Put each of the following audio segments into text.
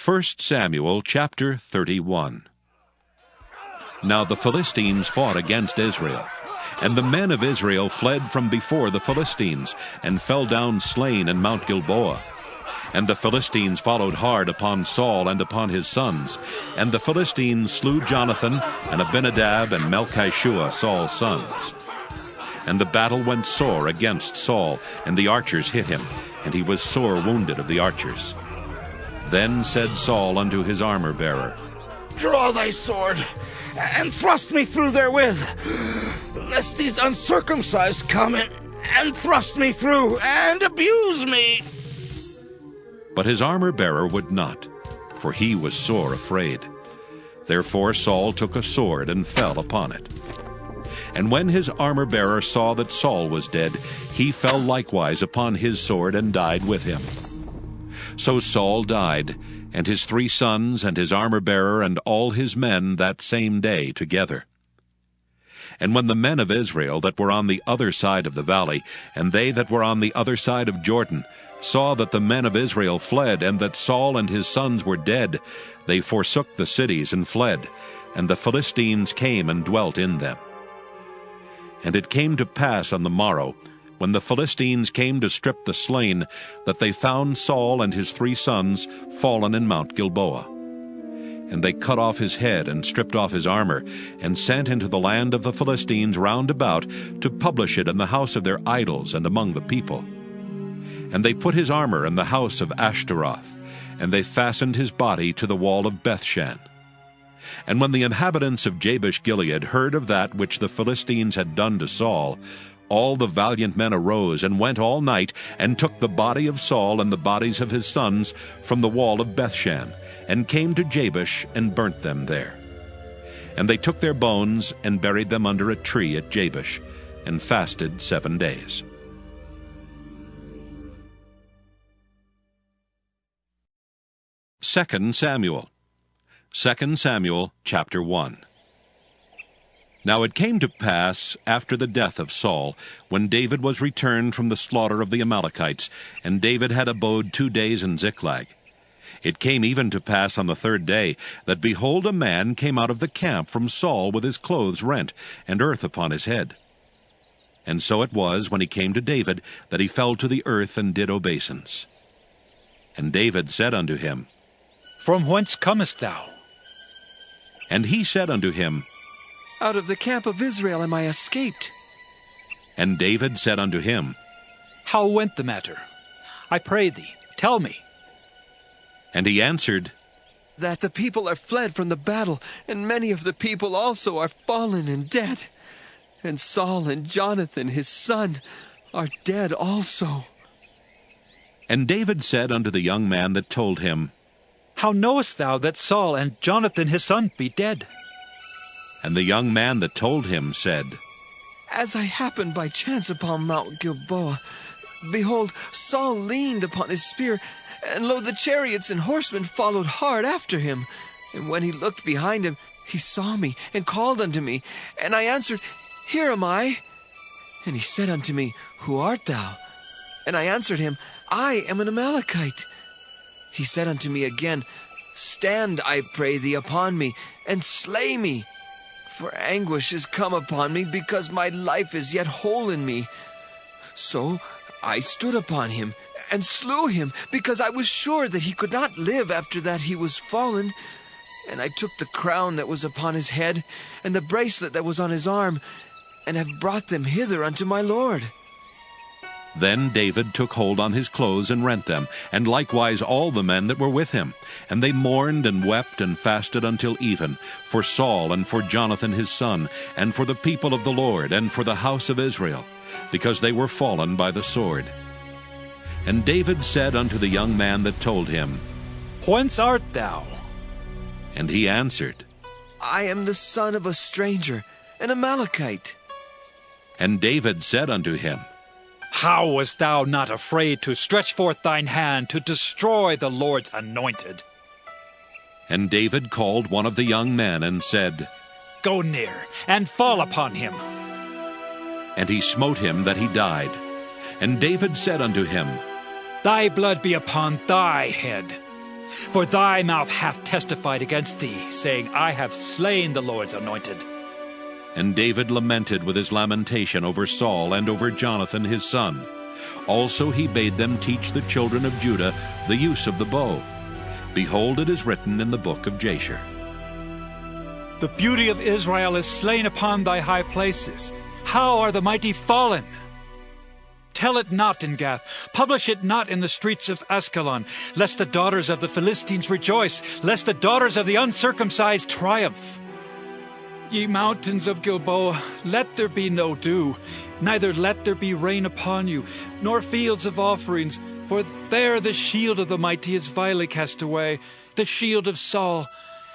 1 Samuel chapter 31. Now the Philistines fought against Israel, and the men of Israel fled from before the Philistines, and fell down slain in Mount Gilboa. And the Philistines followed hard upon Saul and upon his sons, and the Philistines slew Jonathan and Abinadab and Melchishua, Saul's sons. And the battle went sore against Saul, and the archers hit him, and he was sore wounded of the archers. Then said Saul unto his armor-bearer, Draw thy sword, and thrust me through therewith, lest these uncircumcised come and thrust me through, and abuse me. But his armor-bearer would not, for he was sore afraid. Therefore Saul took a sword and fell upon it. And when his armor-bearer saw that Saul was dead, he fell likewise upon his sword and died with him. So Saul died, and his 3 sons, and his armor-bearer, and all his men that same day together. And when the men of Israel that were on the other side of the valley, and they that were on the other side of Jordan, saw that the men of Israel fled, and that Saul and his sons were dead, they forsook the cities and fled, and the Philistines came and dwelt in them. And it came to pass on the morrow, when the Philistines came to strip the slain, that they found Saul and his 3 sons fallen in Mount Gilboa. And they cut off his head, and stripped off his armor, and sent into the land of the Philistines round about, to publish it in the house of their idols and among the people. And they put his armor in the house of Ashtaroth, and they fastened his body to the wall of Bethshan. And when the inhabitants of Jabesh-Gilead heard of that which the Philistines had done to Saul, all the valiant men arose, and went all night, and took the body of Saul and the bodies of his sons from the wall of Bethshan, and came to Jabesh, and burnt them there. And they took their bones, and buried them under a tree at Jabesh, and fasted 7 days. 2 Samuel chapter 1. Now it came to pass, after the death of Saul, when David was returned from the slaughter of the Amalekites, and David had abode 2 days in Ziklag. It came even to pass on the 3rd day, that behold, a man came out of the camp from Saul with his clothes rent, and earth upon his head. And so it was, when he came to David, that he fell to the earth and did obeisance. And David said unto him, From whence comest thou? And he said unto him, Out of the camp of Israel am I escaped. And David said unto him, How went the matter? I pray thee, tell me. And he answered, That the people are fled from the battle, and many of the people also are fallen and dead. And Saul and Jonathan his son are dead also. And David said unto the young man that told him, How knowest thou that Saul and Jonathan his son be dead? And the young man that told him said, As I happened by chance upon Mount Gilboa, behold, Saul leaned upon his spear, and lo, the chariots and horsemen followed hard after him. And when he looked behind him, he saw me, and called unto me. And I answered, Here am I. And he said unto me, Who art thou? And I answered him, I am an Amalekite. He said unto me again, Stand, I pray thee, upon me, and slay me. For anguish is come upon me, because my life is yet whole in me. So I stood upon him, and slew him, because I was sure that he could not live after that he was fallen. And I took the crown that was upon his head, and the bracelet that was on his arm, and have brought them hither unto my lord. Then David took hold on his clothes and rent them, and likewise all the men that were with him. And they mourned and wept and fasted until even, for Saul and for Jonathan his son, and for the people of the Lord, and for the house of Israel, because they were fallen by the sword. And David said unto the young man that told him, Whence art thou? And he answered, I am the son of a stranger, an Amalekite. And David said unto him, How wast thou not afraid to stretch forth thine hand to destroy the Lord's anointed? And David called one of the young men and said, Go near, and fall upon him. And he smote him that he died. And David said unto him, Thy blood be upon thy head. For thy mouth hath testified against thee, saying, I have slain the Lord's anointed. And David lamented with his lamentation over Saul and over Jonathan his son. Also he bade them teach the children of Judah the use of the bow. Behold, it is written in the book of Jasher. The beauty of Israel is slain upon thy high places. How are the mighty fallen? Tell it not in Gath, publish it not in the streets of Askelon, lest the daughters of the Philistines rejoice, lest the daughters of the uncircumcised triumph. Ye mountains of Gilboa, let there be no dew, neither let there be rain upon you, nor fields of offerings, for there the shield of the mighty is vilely cast away, the shield of Saul,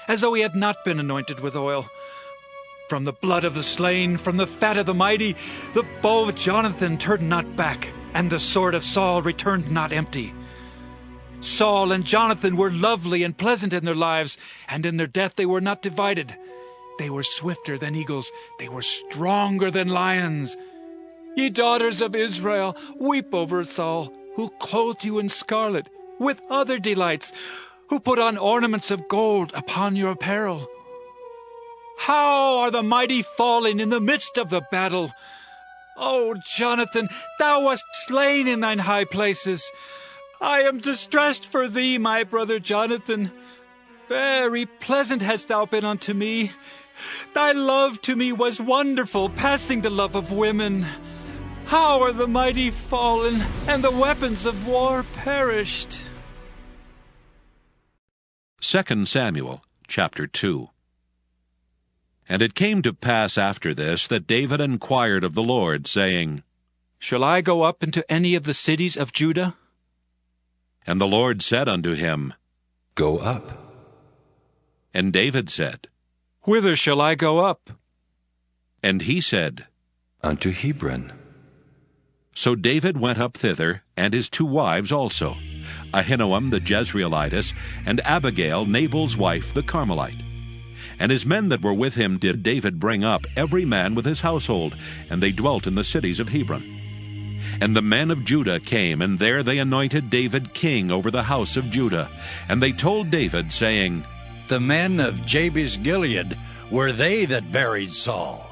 as though he had not been anointed with oil. From the blood of the slain, from the fat of the mighty, the bow of Jonathan turned not back, and the sword of Saul returned not empty. Saul and Jonathan were lovely and pleasant in their lives, and in their death they were not divided. They were swifter than eagles, they were stronger than lions. Ye daughters of Israel, weep over Saul, who clothed you in scarlet, with other delights, who put on ornaments of gold upon your apparel. How are the mighty fallen in the midst of the battle? O Jonathan, thou wast slain in thine high places. I am distressed for thee, my brother Jonathan. Very pleasant hast thou been unto me. Thy love to me was wonderful, passing the love of women. How are the mighty fallen, and the weapons of war perished? 2 Samuel chapter 2. And it came to pass after this that David inquired of the Lord, saying, Shall I go up into any of the cities of Judah? And the Lord said unto him, Go up. And David said, Whither shall I go up? And he said, Unto Hebron. So David went up thither, and his 2 wives also, Ahinoam the Jezreelitess, and Abigail Nabal's wife the Carmelite. And his men that were with him did David bring up, every man with his household, and they dwelt in the cities of Hebron. And the men of Judah came, and there they anointed David king over the house of Judah. And they told David, saying, The men of Jabesh-Gilead were they that buried Saul.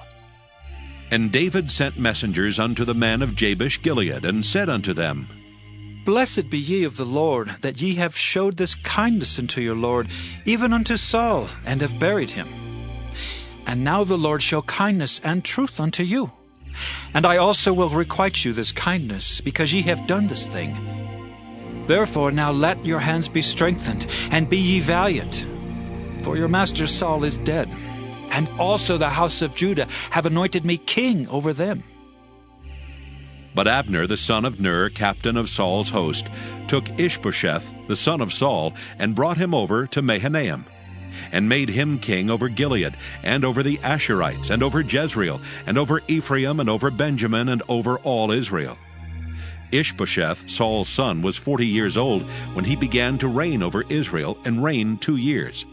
And David sent messengers unto the men of Jabesh-Gilead, and said unto them, Blessed be ye of the Lord, that ye have showed this kindness unto your Lord, even unto Saul, and have buried him. And now the Lord show kindness and truth unto you. And I also will requite you this kindness, because ye have done this thing. Therefore now let your hands be strengthened, and be ye valiant. For your master Saul is dead, and also the house of Judah have anointed me king over them. But Abner the son of Ner, captain of Saul's host, took Ishbosheth the son of Saul, and brought him over to Mahanaim, and made him king over Gilead, and over the Asherites, and over Jezreel, and over Ephraim, and over Benjamin, and over all Israel. Ishbosheth, Saul's son, was 40 years old when he began to reign over Israel, and reigned 2 years.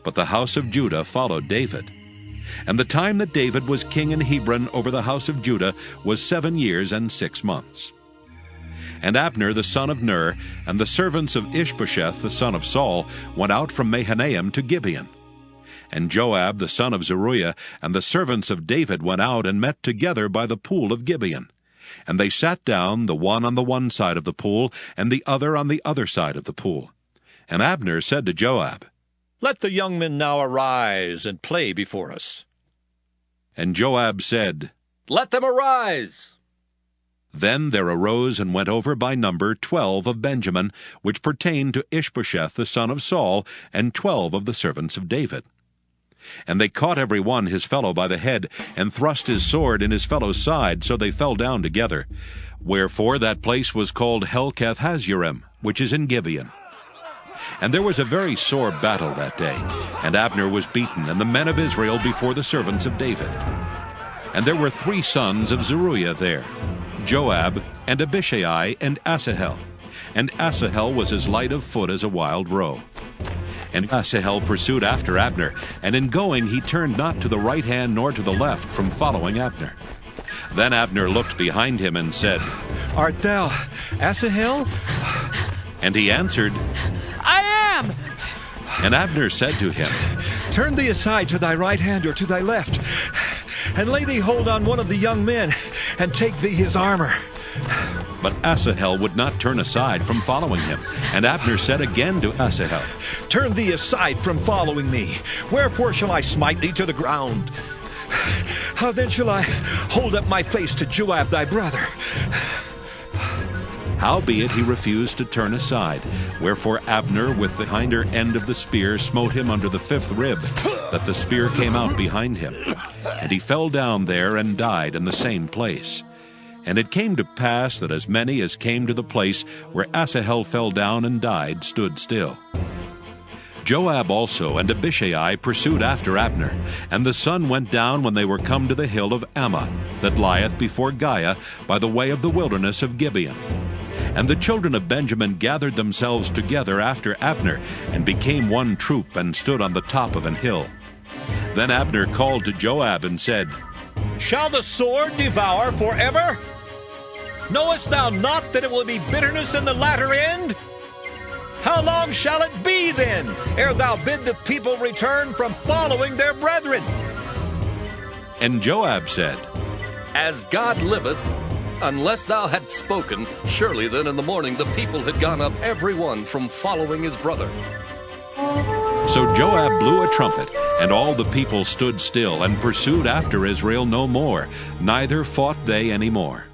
But the house of Judah followed David. And the time that David was king in Hebron over the house of Judah was 7 years and 6 months. And Abner the son of Ner, and the servants of Ishbosheth the son of Saul, went out from Mahanaim to Gibeon. And Joab the son of Zeruiah, and the servants of David went out and met together by the pool of Gibeon. And they sat down, the one on the one side of the pool, and the other on the other side of the pool. And Abner said to Joab, Let the young men now arise and play before us. And Joab said, Let them arise. Then there arose and went over by number 12 of Benjamin, which pertained to Ishbosheth the son of Saul, and 12 of the servants of David. And they caught every one his fellow by the head, and thrust his sword in his fellow's side, so they fell down together. Wherefore that place was called Helkath-Hazurim, which is in Gibeon. And there was a very sore battle that day, and Abner was beaten, and the men of Israel before the servants of David. And there were 3 sons of Zeruiah there, Joab, and Abishai, and Asahel. And Asahel was as light of foot as a wild roe. And Asahel pursued after Abner, and in going he turned not to the right hand nor to the left from following Abner. Then Abner looked behind him and said, Art thou Asahel? And he answered, I am! And Abner said to him, Turn thee aside to thy right hand or to thy left, and lay thee hold on one of the young men, and take thee his armor. But Asahel would not turn aside from following him. And Abner said again to Asahel, Turn thee aside from following me. Wherefore shall I smite thee to the ground? How then shall I hold up my face to Joab thy brother? Howbeit he refused to turn aside. Wherefore Abner with the hinder end of the spear smote him under the fifth rib, that the spear came out behind him. And he fell down there and died in the same place. And it came to pass that as many as came to the place where Asahel fell down and died stood still. Joab also and Abishai pursued after Abner, and the sun went down when they were come to the hill of Ammon, that lieth before Giah, by the way of the wilderness of Gibeon. And the children of Benjamin gathered themselves together after Abner, and became one troop, and stood on the top of an hill. Then Abner called to Joab and said, Shall the sword devour forever? Knowest thou not that it will be bitterness in the latter end? How long shall it be then, ere thou bid the people return from following their brethren? And Joab said, As God liveth, unless thou hadst spoken, surely then in the morning the people had gone up every one from following his brother. So Joab blew a trumpet, and all the people stood still, and pursued after Israel no more, neither fought they any more.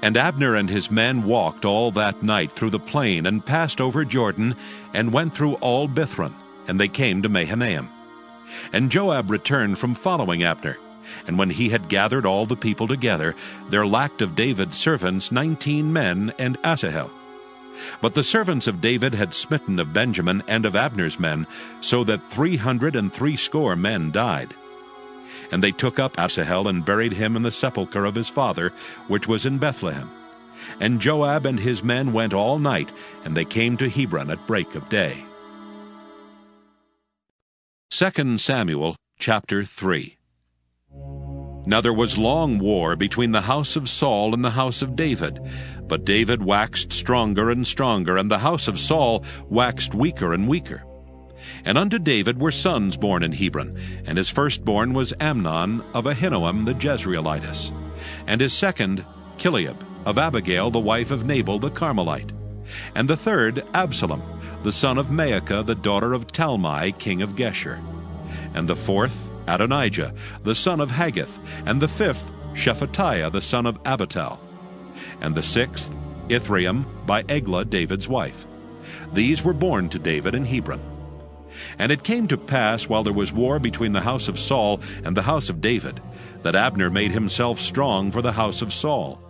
And Abner and his men walked all that night through the plain, and passed over Jordan, and went through all Bithron, and they came to Mahanaim. And Joab returned from following Abner. And when he had gathered all the people together, there lacked of David's servants 19 men and Asahel. But the servants of David had smitten of Benjamin and of Abner's men, so that 360 men died. And they took up Asahel and buried him in the sepulchre of his father, which was in Bethlehem. And Joab and his men went all night, and they came to Hebron at break of day. 2 Samuel chapter 3. Now there was long war between the house of Saul and the house of David. But David waxed stronger and stronger, and the house of Saul waxed weaker and weaker. And unto David were sons born in Hebron, and his firstborn was Amnon of Ahinoam the Jezreelitess, and his second Chileab of Abigail the wife of Nabal the Carmelite, and the third Absalom, the son of Maacah the daughter of Talmai king of Geshur, and the fourth Adonijah the son of Haggith, and the fifth Shephatiah the son of Abital, and the sixth Ithream by Eglah David's wife. These were born to David in Hebron. And it came to pass, while there was war between the house of Saul and the house of David, that Abner made himself strong for the house of Saul.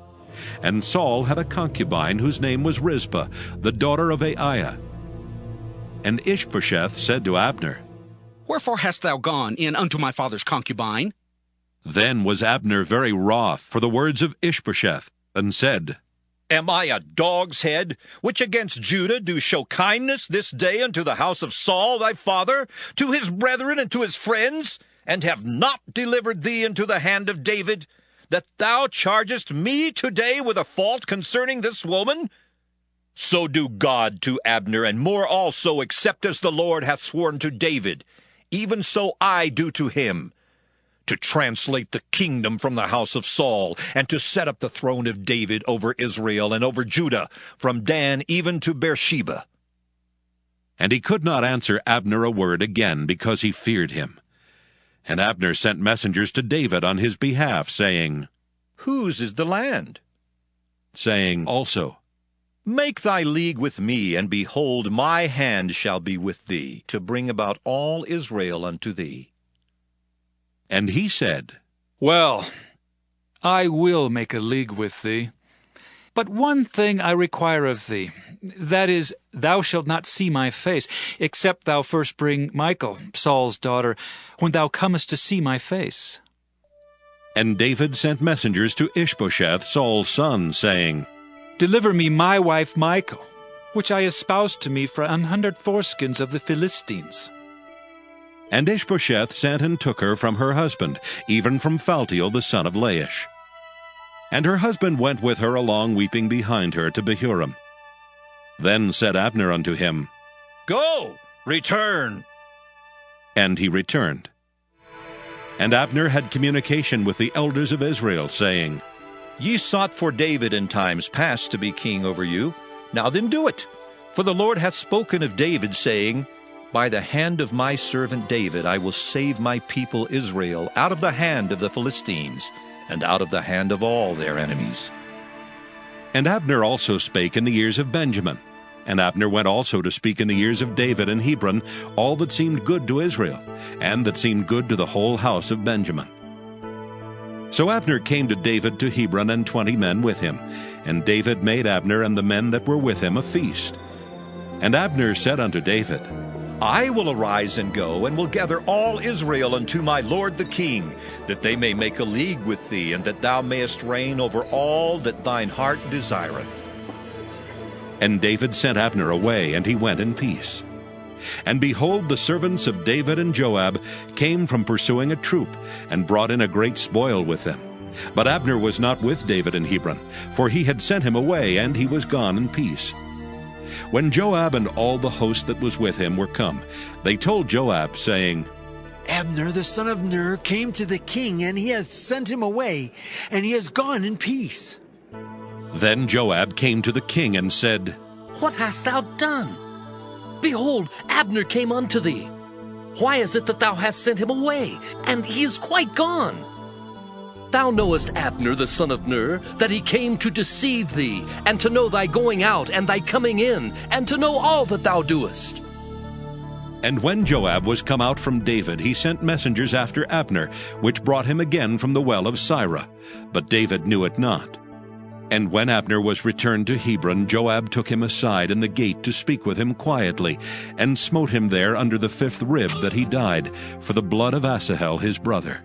And Saul had a concubine whose name was Rizpah, the daughter of Aiah. And Ishbosheth said to Abner, Wherefore hast thou gone in unto my father's concubine? Then was Abner very wroth for the words of Ishbosheth, and said, Am I a dog's head, which against Judah do show kindness this day unto the house of Saul thy father, to his brethren and to his friends, and have not delivered thee into the hand of David, that thou chargest me today with a fault concerning this woman? So do God to Abner, and more also, except as the Lord hath sworn to David. Even so I do to him, to translate the kingdom from the house of Saul, and to set up the throne of David over Israel and over Judah, from Dan even to Beersheba. And he could not answer Abner a word again, because he feared him. And Abner sent messengers to David on his behalf, saying, Whose is the land? Saying also, Make thy league with me, and behold, my hand shall be with thee, to bring about all Israel unto thee. And he said, Well, I will make a league with thee. But one thing I require of thee, that is, thou shalt not see my face, except thou first bring Michal, Saul's daughter, when thou comest to see my face. And David sent messengers to Ishbosheth, Saul's son, saying, Deliver me my wife Michal, which I espoused to me for 100 foreskins of the Philistines. And Ishbosheth sent and took her from her husband, even from Phaltiel the son of Laish. And her husband went with her along weeping behind her to Bahurim. Then said Abner unto him, Go, return. And he returned. And Abner had communication with the elders of Israel, saying, Ye sought for David in times past to be king over you. Now then do it. For the Lord hath spoken of David, saying, By the hand of my servant David I will save my people Israel out of the hand of the Philistines, and out of the hand of all their enemies. And Abner also spake in the ears of Benjamin. And Abner went also to speak in the ears of David in Hebron all that seemed good to Israel, and that seemed good to the whole house of Benjamin. So Abner came to David to Hebron, and 20 men with him. And David made Abner and the men that were with him a feast. And Abner said unto David, I will arise and go, and will gather all Israel unto my lord the king, that they may make a league with thee, and that thou mayest reign over all that thine heart desireth. And David sent Abner away, and he went in peace. And behold, the servants of David and Joab came from pursuing a troop, and brought in a great spoil with them. But Abner was not with David in Hebron, for he had sent him away, and he was gone in peace. When Joab and all the host that was with him were come, they told Joab, saying, Abner the son of Ner came to the king, and he hath sent him away, and he has gone in peace. Then Joab came to the king and said, What hast thou done? Behold, Abner came unto thee. Why is it that thou hast sent him away, and he is quite gone? Thou knowest Abner the son of Ner, that he came to deceive thee, and to know thy going out and thy coming in, and to know all that thou doest. And when Joab was come out from David, he sent messengers after Abner, which brought him again from the well of Syria. But David knew it not. And when Abner was returned to Hebron, Joab took him aside in the gate to speak with him quietly, and smote him there under the 5th rib, that he died, for the blood of Asahel his brother.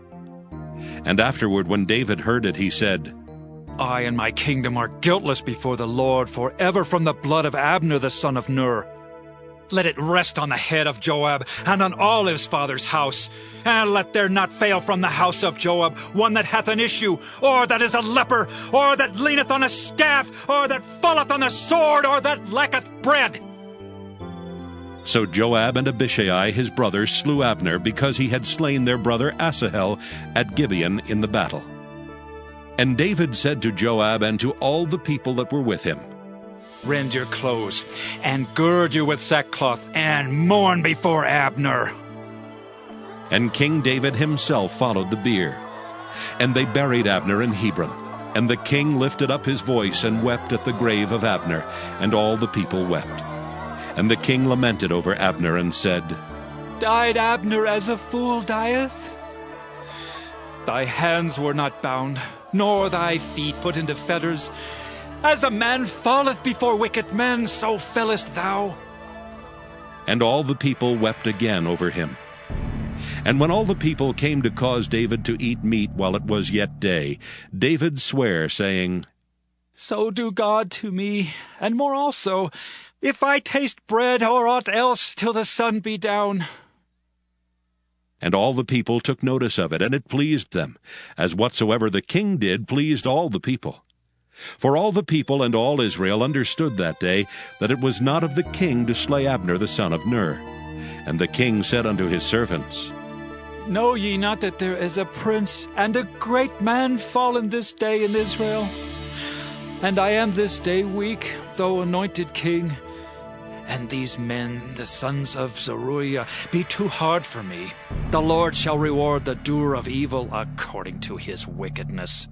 And afterward, when David heard it, he said, I and my kingdom are guiltless before the Lord forever from the blood of Abner the son of Ner. Let it rest on the head of Joab and on all his father's house. And let there not fail from the house of Joab one that hath an issue, or that is a leper, or that leaneth on a staff, or that falleth on the sword, or that lacketh bread. So Joab and Abishai his brother slew Abner, because he had slain their brother Asahel at Gibeon in the battle. And David said to Joab and to all the people that were with him, Rend your clothes, and gird you with sackcloth, and mourn before Abner. And King David himself followed the bier. And they buried Abner in Hebron. And the king lifted up his voice and wept at the grave of Abner, and all the people wept. And the king lamented over Abner and said, Died Abner as a fool dieth? Thy hands were not bound, nor thy feet put into fetters. As a man falleth before wicked men, so fellest thou. And all the people wept again over him. And when all the people came to cause David to eat meat while it was yet day, David sware, saying, So do God to me, and more also, if I taste bread or aught else till the sun be down. And all the people took notice of it, and it pleased them, as whatsoever the king did pleased all the people. For all the people and all Israel understood that day that it was not of the king to slay Abner the son of Ner. And the king said unto his servants, Know ye not that there is a prince and a great man fallen this day in Israel? And I am this day weak, though anointed king. And these men, the sons of Zeruiah, be too hard for me. The Lord shall reward the doer of evil according to his wickedness.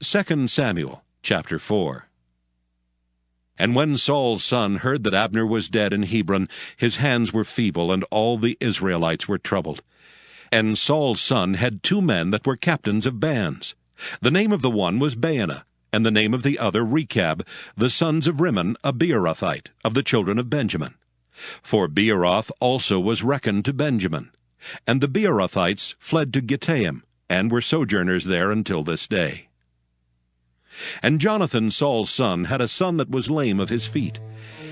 2 Samuel chapter 4. And when Saul's son heard that Abner was dead in Hebron, his hands were feeble, and all the Israelites were troubled. And Saul's son had 2 men that were captains of bands. The name of the one was Baanah, and the name of the other Rechab, the sons of Rimmon, a Beerothite, of the children of Benjamin. For Beeroth also was reckoned to Benjamin. And the Beerothites fled to Gittaim, and were sojourners there until this day. And Jonathan, Saul's son, had a son that was lame of his feet.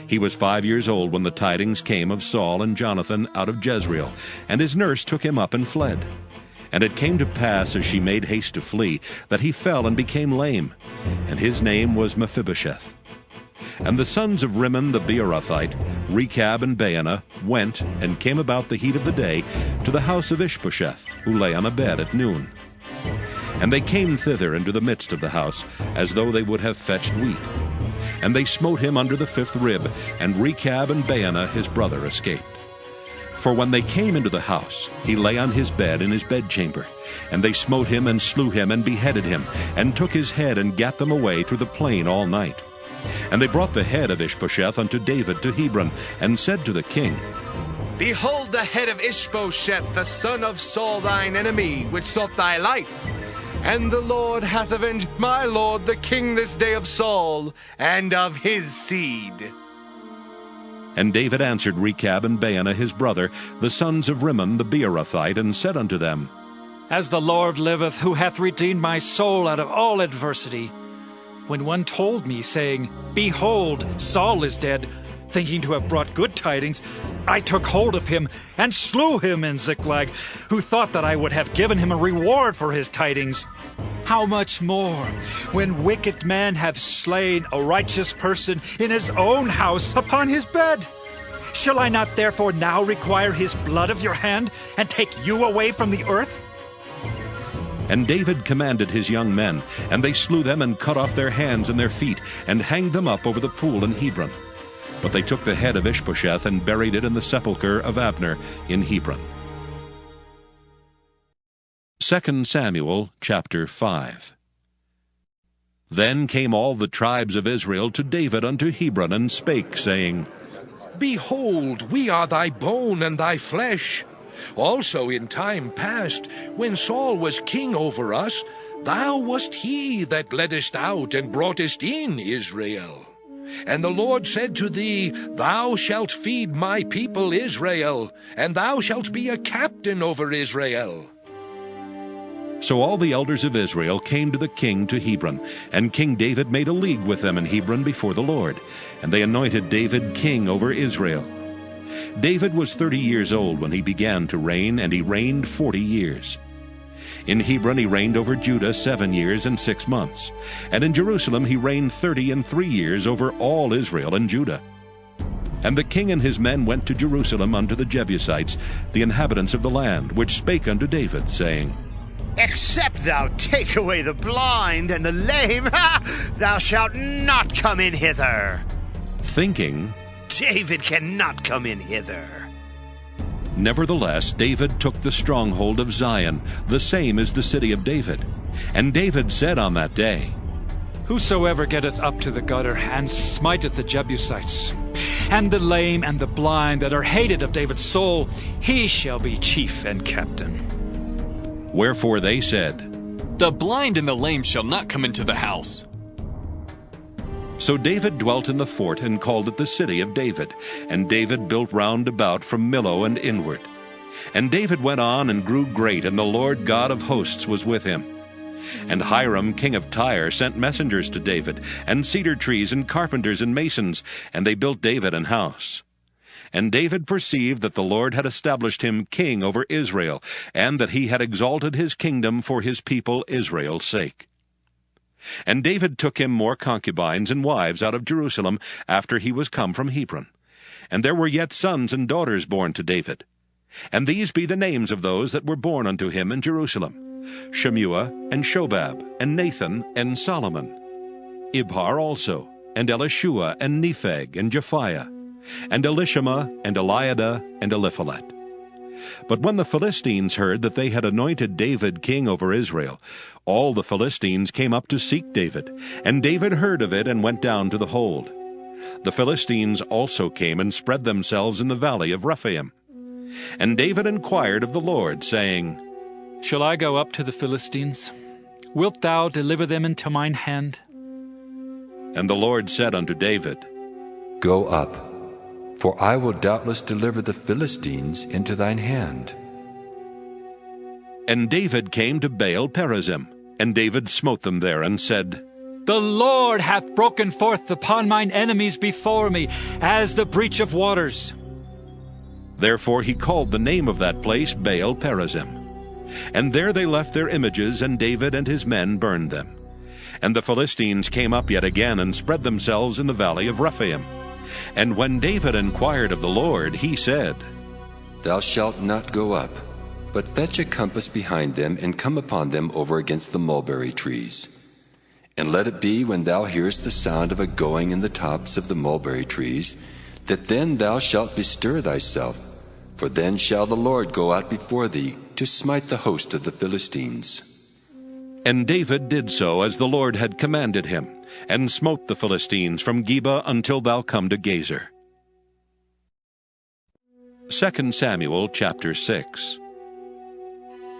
He was 5 years old when the tidings came of Saul and Jonathan out of Jezreel, and his nurse took him up and fled. And it came to pass, as she made haste to flee, that he fell and became lame, and his name was Mephibosheth. And the sons of Rimmon the Beerothite, Rechab and Baanah, went and came about the heat of the day to the house of Ishbosheth, who lay on a bed at noon. And they came thither into the midst of the house, as though they would have fetched wheat. And they smote him under the 5th rib, and Rechab and Baanah his brother escaped. For when they came into the house, he lay on his bed in his bedchamber. And they smote him and slew him and beheaded him, and took his head and gat them away through the plain all night. And they brought the head of Ishbosheth unto David to Hebron, and said to the king, Behold the head of Ishbosheth, the son of Saul thine enemy, which sought thy life. And the Lord hath avenged my lord the king this day of Saul, and of his seed. And David answered Rechab and Baanah his brother, the sons of Rimmon the Beerothite, and said unto them, As the Lord liveth, who hath redeemed my soul out of all adversity, when one told me, saying, Behold, Saul is dead, thinking to have brought good tidings, I took hold of him and slew him in Ziklag, who thought that I would have given him a reward for his tidings. How much more, when wicked men have slain a righteous person in his own house upon his bed? Shall I not therefore now require his blood of your hand, and take you away from the earth? And David commanded his young men, and they slew them and cut off their hands and their feet, and hanged them up over the pool in Hebron. But they took the head of Ishbosheth and buried it in the sepulchre of Abner in Hebron. 2 Samuel chapter 5. Then came all the tribes of Israel to David unto Hebron, and spake, saying, Behold, we are thy bone and thy flesh. Also in time past, when Saul was king over us, thou wast he that leddest out and broughtest in Israel. And the Lord said to thee, Thou shalt feed my people Israel, and thou shalt be a captain over Israel. So all the elders of Israel came to the king to Hebron, and King David made a league with them in Hebron before the Lord, and they anointed David king over Israel. David was 30 years old when he began to reign, and he reigned 40 years. In Hebron he reigned over Judah 7 years and 6 months, and in Jerusalem he reigned 33 years over all Israel and Judah. And the king and his men went to Jerusalem unto the Jebusites, the inhabitants of the land, which spake unto David, saying, Except thou take away the blind and the lame, thou shalt not come in hither. Thinking, David cannot come in hither. Nevertheless, David took the stronghold of Zion, the same is the city of David. And David said on that day, Whosoever getteth up to the gutter, and smiteth the Jebusites, and the lame and the blind that are hated of David's soul, he shall be chief and captain. Wherefore they said, The blind and the lame shall not come into the house. So David dwelt in the fort, and called it the city of David. And David built round about from Millo and inward. And David went on and grew great, and the Lord God of hosts was with him. And Hiram king of Tyre sent messengers to David, and cedar trees, and carpenters, and masons, and they built David an house. And David perceived that the Lord had established him king over Israel, and that he had exalted his kingdom for his people Israel's sake. And David took him more concubines and wives out of Jerusalem after he was come from Hebron. And there were yet sons and daughters born to David. And these be the names of those that were born unto him in Jerusalem: Shemua, and Shobab, and Nathan, and Solomon. Ibhar also, and Elishua, and Nepheg, and Japhiah, and Elishama, and Eliada, and Eliphalet. But when the Philistines heard that they had anointed David king over Israel, all the Philistines came up to seek David, and David heard of it and went down to the hold. The Philistines also came and spread themselves in the valley of Rephaim. And David inquired of the Lord, saying, Shall I go up to the Philistines? Wilt thou deliver them into mine hand? And the Lord said unto David, Go up, for I will doubtless deliver the Philistines into thine hand. And David came to Baal Perazim, and David smote them there, and said, The Lord hath broken forth upon mine enemies before me, as the breach of waters. Therefore he called the name of that place Baal Perazim. And there they left their images, and David and his men burned them. And the Philistines came up yet again and spread themselves in the valley of Rephaim. And when David inquired of the Lord, he said, Thou shalt not go up, but fetch a compass behind them, and come upon them over against the mulberry trees. And let it be, when thou hearest the sound of a going in the tops of the mulberry trees, that then thou shalt bestir thyself, for then shall the Lord go out before thee to smite the host of the Philistines. And David did so as the Lord had commanded him, and smote the Philistines from Geba until thou come to Gezer. 2 Samuel chapter 6.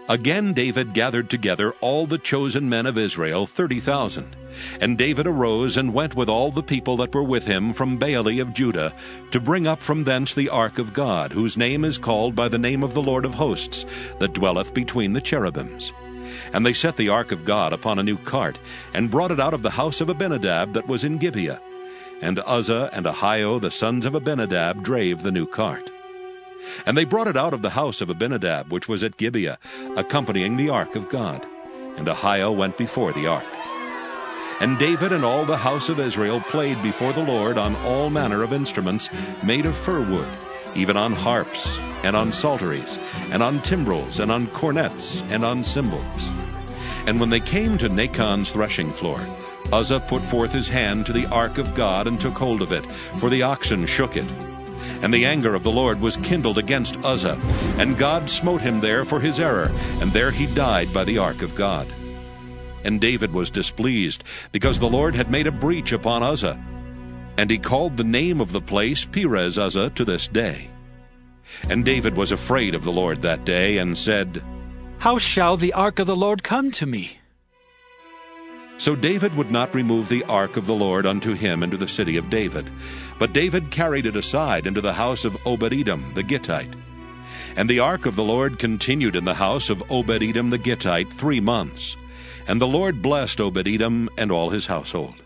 Again David gathered together all the chosen men of Israel, 30,000. And David arose and went with all the people that were with him from Baale of Judah, to bring up from thence the ark of God, whose name is called by the name of the Lord of hosts, that dwelleth between the cherubims. And they set the ark of God upon a new cart, and brought it out of the house of Abinadab that was in Gibeah. And Uzzah and Ahio the sons of Abinadab drave the new cart. And they brought it out of the house of Abinadab, which was at Gibeah, accompanying the ark of God. And Ahio went before the ark. And David and all the house of Israel played before the Lord on all manner of instruments made of fir wood, even on harps, and on psalteries, and on timbrels, and on cornets, and on cymbals. And when they came to Nachon's threshing floor, Uzzah put forth his hand to the ark of God, and took hold of it, for the oxen shook it. And the anger of the Lord was kindled against Uzzah, and God smote him there for his error, and there he died by the ark of God. And David was displeased, because the Lord had made a breach upon Uzzah. And he called the name of the place Perez Uzzah to this day. And David was afraid of the Lord that day, and said, How shall the ark of the Lord come to me? So David would not remove the ark of the Lord unto him into the city of David, but David carried it aside into the house of Obed-Edom the Gittite. And the ark of the Lord continued in the house of Obed-Edom the Gittite 3 months. And the Lord blessed Obed-Edom and all his household.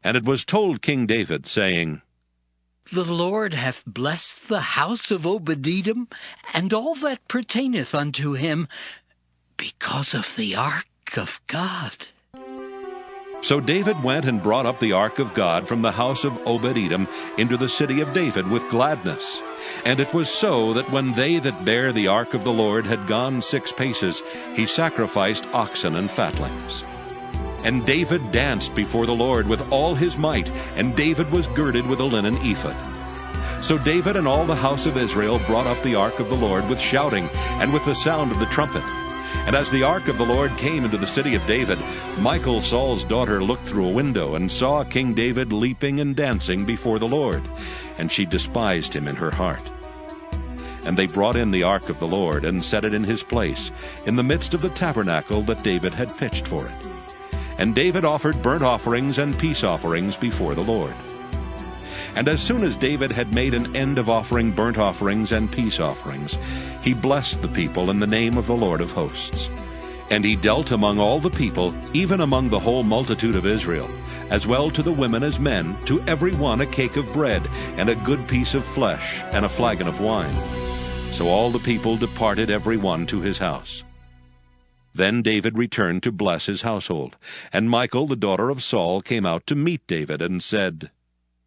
And it was told King David, saying, The Lord hath blessed the house of Obed-Edom, and all that pertaineth unto him, because of the ark of God. So David went and brought up the ark of God from the house of Obed-Edom into the city of David with gladness. And it was so that when they that bare the ark of the Lord had gone 6 paces, he sacrificed oxen and fatlings. And David danced before the Lord with all his might, and David was girded with a linen ephod. So David and all the house of Israel brought up the ark of the Lord with shouting, and with the sound of the trumpet. And as the ark of the Lord came into the city of David, Michal, Saul's daughter, looked through a window, and saw King David leaping and dancing before the Lord. And she despised him in her heart. And they brought in the ark of the Lord, and set it in his place, in the midst of the tabernacle that David had pitched for it. And David offered burnt offerings and peace offerings before the Lord. And as soon as David had made an end of offering burnt offerings and peace offerings, he blessed the people in the name of the Lord of hosts. And he dealt among all the people, even among the whole multitude of Israel, as well to the women as men, to every one a cake of bread, and a good piece of flesh, and a flagon of wine. So all the people departed every one to his house. Then David returned to bless his household. And Michal, the daughter of Saul, came out to meet David, and said,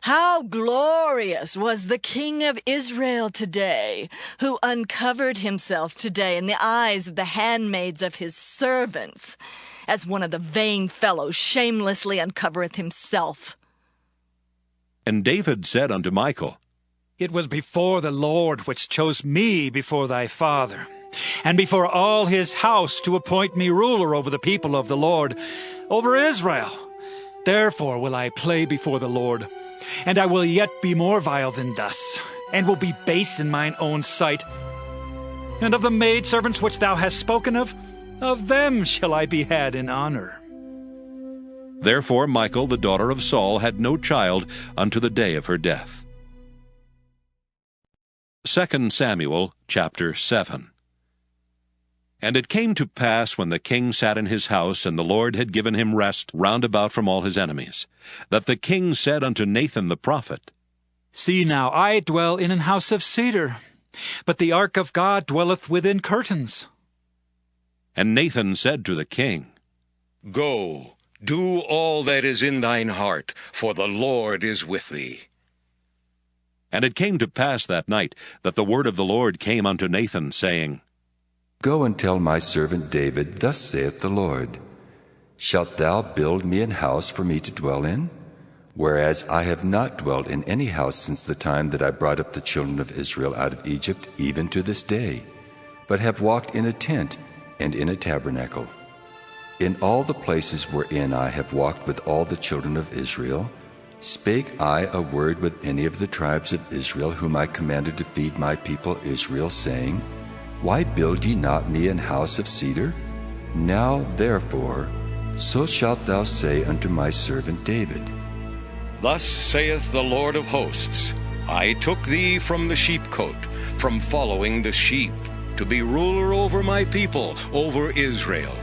How glorious was the King of Israel today, who uncovered himself today in the eyes of the handmaids of his servants, as one of the vain fellows shamelessly uncovereth himself. And David said unto Michal, It was before the Lord which chose me before thy father, and before all his house, to appoint me ruler over the people of the Lord, over Israel. Therefore will I play before the Lord, and I will yet be more vile than thus, and will be base in mine own sight. And of the maidservants which thou hast spoken of them shall I be had in honor. Therefore Michal, the daughter of Saul, had no child unto the day of her death. 2 Samuel chapter 7. And it came to pass, when the king sat in his house, and the Lord had given him rest round about from all his enemies, that the king said unto Nathan the prophet, See now, I dwell in an house of cedar, but the ark of God dwelleth within curtains. And Nathan said to the king, Go, do all that is in thine heart, for the Lord is with thee. And it came to pass that night that the word of the Lord came unto Nathan, saying, Go and tell my servant David, Thus saith the Lord, Shalt thou build me an house for me to dwell in? Whereas I have not dwelt in any house since the time that I brought up the children of Israel out of Egypt, even to this day, but have walked in a tent and in a tabernacle. In all the places wherein I have walked with all the children of Israel, spake I a word with any of the tribes of Israel, whom I commanded to feed my people Israel, saying, Why build ye not me an house of cedar? Now therefore, so shalt thou say unto my servant David, Thus saith the Lord of hosts, I took thee from the sheepcote, from following the sheep, to be ruler over my people, over Israel.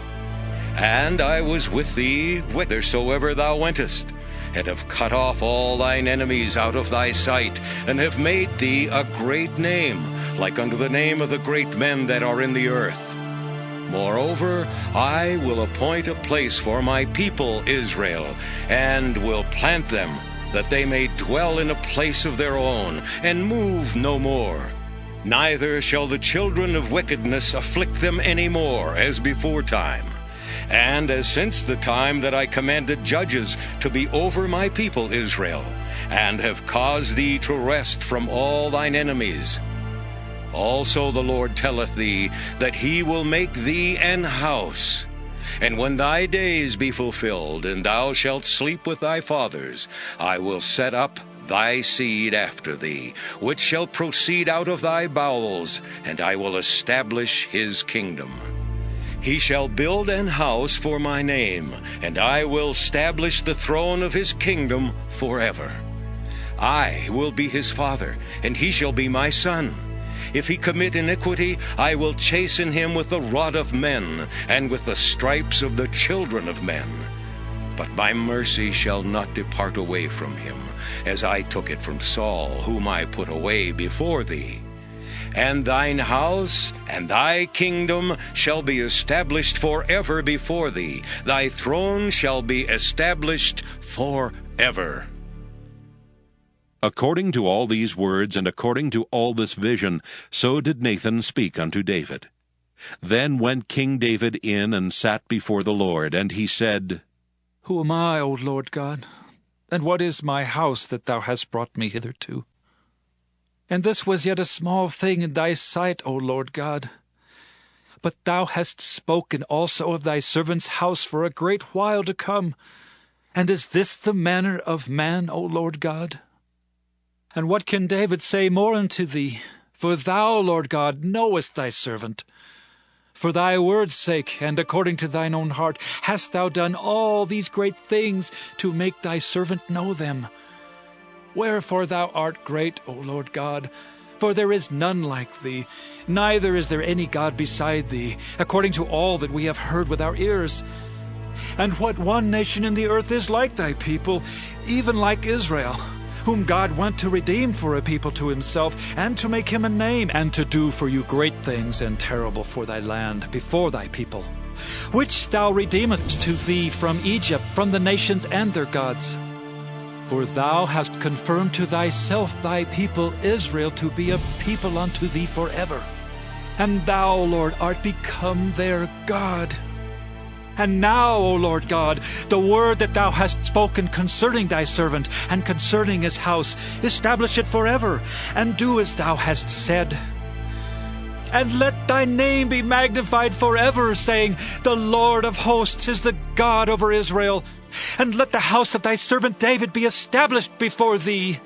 And I was with thee whithersoever thou wentest, and have cut off all thine enemies out of thy sight, and have made thee a great name, like unto the name of the great men that are in the earth. Moreover, I will appoint a place for my people Israel, and will plant them, that they may dwell in a place of their own, and move no more. Neither shall the children of wickedness afflict them any more, as before time. And as since the time that I commanded judges to be over my people Israel, and have caused thee to rest from all thine enemies. Also the Lord telleth thee that he will make thee an house. And when thy days be fulfilled, and thou shalt sleep with thy fathers, I will set up thy seed after thee, which shall proceed out of thy bowels, and I will establish his kingdom. He shall build an house for my name, and I will establish the throne of his kingdom forever. I will be his father, and he shall be my son. If he commit iniquity, I will chasten him with the rod of men, and with the stripes of the children of men. But my mercy shall not depart away from him, as I took it from Saul, whom I put away before thee. And thine house and thy kingdom shall be established forever before thee. Thy throne shall be established forever. According to all these words, and according to all this vision, so did Nathan speak unto David. Then went King David in and sat before the Lord, and he said, Who am I, O Lord God? And what is my house that thou hast brought me hitherto? And this was yet a small thing in thy sight, O Lord God. But thou hast spoken also of thy servant's house for a great while to come. And is this the manner of man, O Lord God? And what can David say more unto thee? For thou, Lord God, knowest thy servant. For thy word's sake, and according to thine own heart, hast thou done all these great things to make thy servant know them. Wherefore thou art great, O Lord God, for there is none like thee, neither is there any God beside thee, according to all that we have heard with our ears. And what one nation in the earth is like thy people, even like Israel, whom God went to redeem for a people to himself, and to make him a name, and to do for you great things and terrible for thy land before thy people, which thou redeemest to thee from Egypt, from the nations and their gods. For thou hast confirmed to thyself thy people Israel to be a people unto thee forever. And thou, Lord, art become their God. And now, O Lord God, the word that thou hast spoken concerning thy servant and concerning his house, establish it forever, and do as thou hast said. And let thy name be magnified forever, saying, The Lord of hosts is the God over Israel. And let the house of thy servant David be established before thee.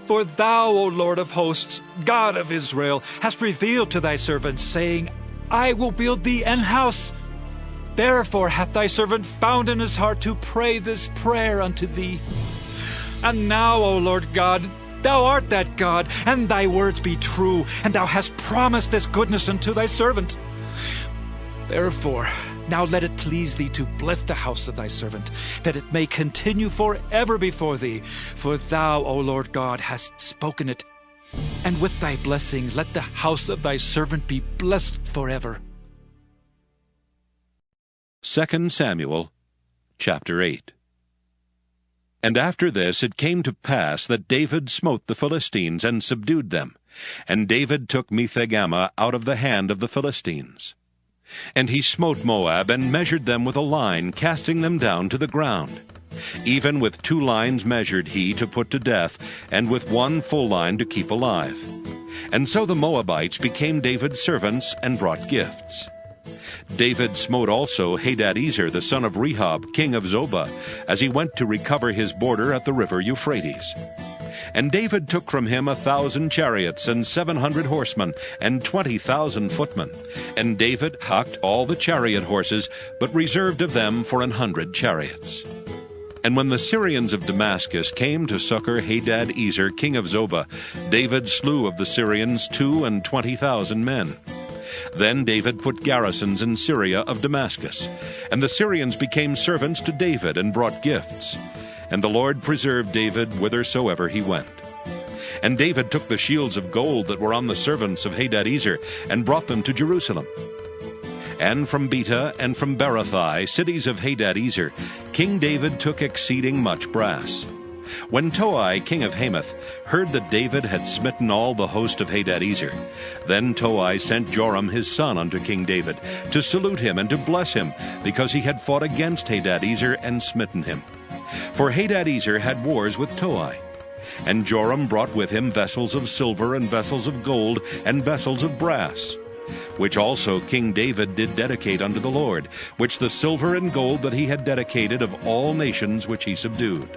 For thou, O Lord of hosts, God of Israel, hast revealed to thy servant, saying, I will build thee an house. Therefore hath thy servant found in his heart to pray this prayer unto thee. And now, O Lord God, thou art that God, and thy words be true, and thou hast promised this goodness unto thy servant. Therefore, now let it please thee to bless the house of thy servant, that it may continue forever before thee. For thou, O Lord God, hast spoken it. And with thy blessing let the house of thy servant be blessed forever. 2 Samuel chapter 8. And after this it came to pass that David smote the Philistines and subdued them. And David took Mephibosheth out of the hand of the Philistines. And he smote Moab, and measured them with a line, casting them down to the ground. Even with 2 lines measured he to put to death, and with 1 full line to keep alive. And so the Moabites became David's servants, and brought gifts. David smote also Hadadezer the son of Rehob, king of Zobah, as he went to recover his border at the river Euphrates. And David took from him 1,000 chariots, and 700 horsemen, and 20,000 footmen. And David hocked all the chariot horses, but reserved of them for 100 chariots. And when the Syrians of Damascus came to succor Hadadezer king of Zobah, David slew of the Syrians 22,000 men. Then David put garrisons in Syria of Damascus, and the Syrians became servants to David, and brought gifts. And the Lord preserved David whithersoever he went. And David took the shields of gold that were on the servants of Hadadezer, and brought them to Jerusalem. And from Beta and from Berothai, cities of Hadadezer, King David took exceeding much brass. When Toi, king of Hamath, heard that David had smitten all the host of Hadadezer, then Toi sent Joram his son unto King David, to salute him and to bless him, because he had fought against Hadadezer and smitten him. For Hadadezer had wars with Toi. And Joram brought with him vessels of silver, and vessels of gold, and vessels of brass, which also King David did dedicate unto the Lord, which the silver and gold that he had dedicated of all nations which he subdued.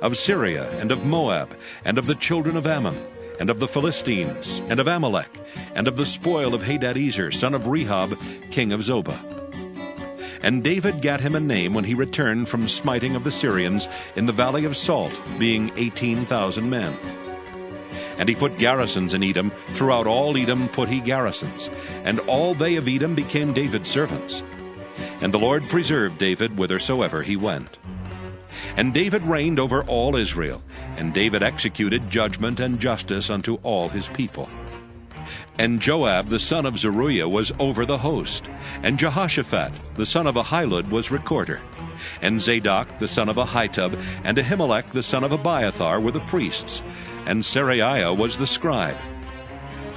Of Syria, and of Moab, and of the children of Ammon, and of the Philistines, and of Amalek, and of the spoil of Hadadezer, son of Rehob, king of Zobah. And David gat him a name when he returned from smiting of the Syrians in the valley of Salt, being 18,000 men. And he put garrisons in Edom, throughout all Edom put he garrisons, and all they of Edom became David's servants. And the Lord preserved David whithersoever he went. And David reigned over all Israel, and David executed judgment and justice unto all his people. And Joab the son of Zeruiah was over the host, and Jehoshaphat the son of Ahilud was recorder, and Zadok the son of Ahitub, and Ahimelech the son of Abiathar were the priests, and Seraiah was the scribe.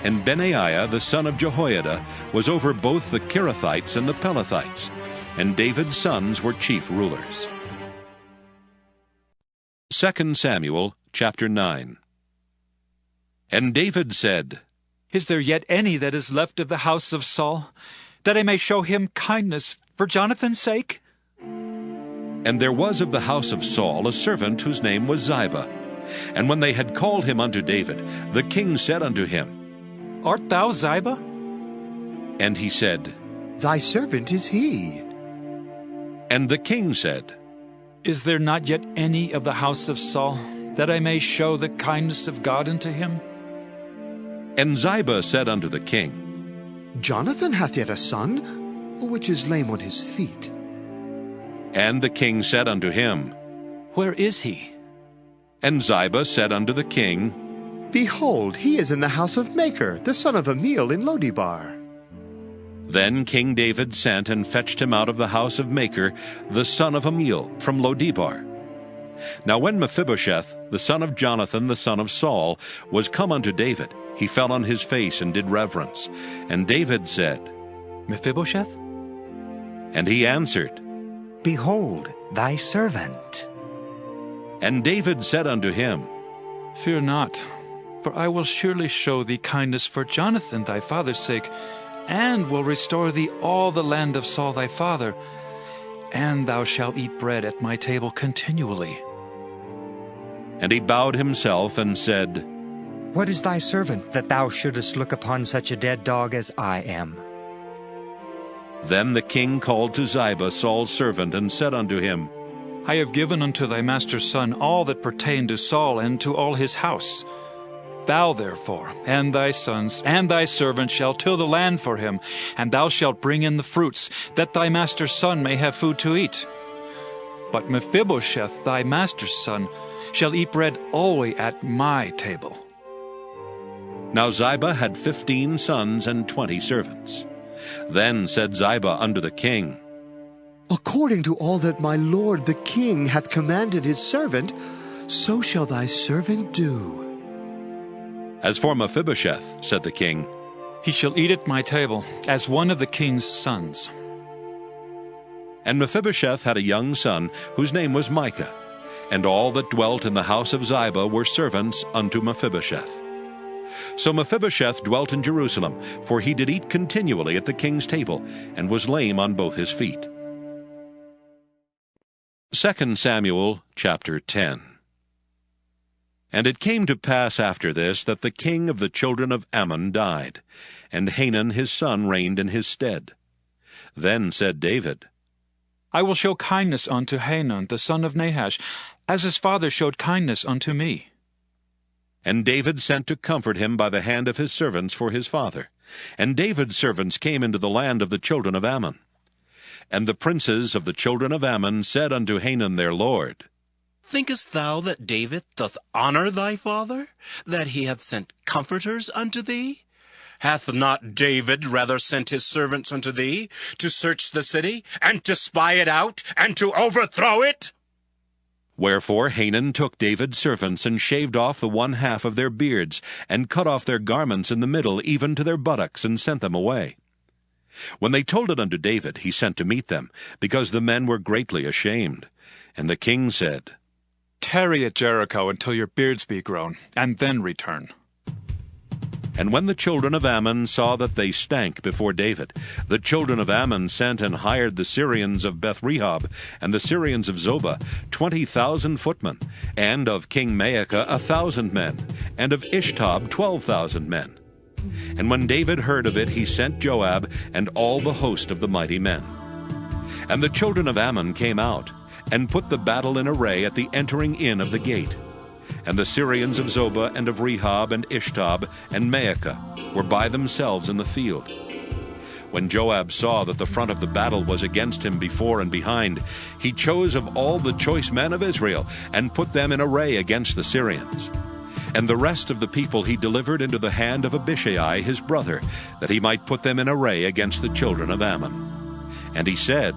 And Benaiah the son of Jehoiada was over both the Kerethites and the Pelethites, and David's sons were chief rulers. 2 Samuel chapter 9. And David said, Is there yet any that is left of the house of Saul, that I may show him kindness for Jonathan's sake? And there was of the house of Saul a servant whose name was Ziba. And when they had called him unto David, the king said unto him, Art thou Ziba? And he said, Thy servant is he. And the king said, Is there not yet any of the house of Saul, that I may show the kindness of God unto him? And Ziba said unto the king, Jonathan hath yet a son, which is lame on his feet. And the king said unto him, Where is he? And Ziba said unto the king, Behold, he is in the house of Machir, the son of Amiel in Lodebar. Then King David sent and fetched him out of the house of Machir, the son of Amiel, from Lodebar. Now when Mephibosheth, the son of Jonathan, the son of Saul, was come unto David, he fell on his face and did reverence. And David said, Mephibosheth? And he answered, Behold, thy servant. And David said unto him, Fear not, for I will surely show thee kindness for Jonathan thy father's sake, and will restore thee all the land of Saul thy father, and thou shalt eat bread at my table continually. And he bowed himself and said, What is thy servant, that thou shouldest look upon such a dead dog as I am? Then the king called to Ziba Saul's servant, and said unto him, I have given unto thy master's son all that pertained to Saul and to all his house. Thou therefore, and thy sons, and thy servant shall till the land for him, and thou shalt bring in the fruits, that thy master's son may have food to eat. But Mephibosheth, thy master's son, shall eat bread always at my table. Now Ziba had 15 sons and 20 servants. Then said Ziba unto the king, According to all that my lord the king hath commanded his servant, so shall thy servant do. As for Mephibosheth, said the king, he shall eat at my table as one of the king's sons. And Mephibosheth had a young son, whose name was Micah, and all that dwelt in the house of Ziba were servants unto Mephibosheth. So Mephibosheth dwelt in Jerusalem, for he did eat continually at the king's table, and was lame on both his feet. 2 Samuel chapter 10. And it came to pass after this that the king of the children of Ammon died, and Hanun his son reigned in his stead. Then said David, I will show kindness unto Hanun the son of Nahash, as his father showed kindness unto me. And David sent to comfort him by the hand of his servants for his father. And David's servants came into the land of the children of Ammon. And the princes of the children of Ammon said unto Hanun their lord, Thinkest thou that David doth honor thy father, that he hath sent comforters unto thee? Hath not David rather sent his servants unto thee, to search the city, and to spy it out, and to overthrow it? Wherefore Hanun took David's servants, and shaved off the one half of their beards, and cut off their garments in the middle, even to their buttocks, and sent them away. When they told it unto David, he sent to meet them, because the men were greatly ashamed. And the king said, Tarry at Jericho until your beards be grown, and then return. And when the children of Ammon saw that they stank before David, the children of Ammon sent and hired the Syrians of Beth-rehob, and the Syrians of Zobah, 20,000 footmen, and of King Maacah 1,000 men, and of Ishtob 12,000 men. And when David heard of it, he sent Joab and all the host of the mighty men. And the children of Ammon came out, and put the battle in array at the entering in of the gate. And the Syrians of Zobah and of Rehob and Ishtob and Maacah were by themselves in the field. When Joab saw that the front of the battle was against him before and behind, he chose of all the choice men of Israel, and put them in array against the Syrians. And the rest of the people he delivered into the hand of Abishai his brother, that he might put them in array against the children of Ammon. And he said,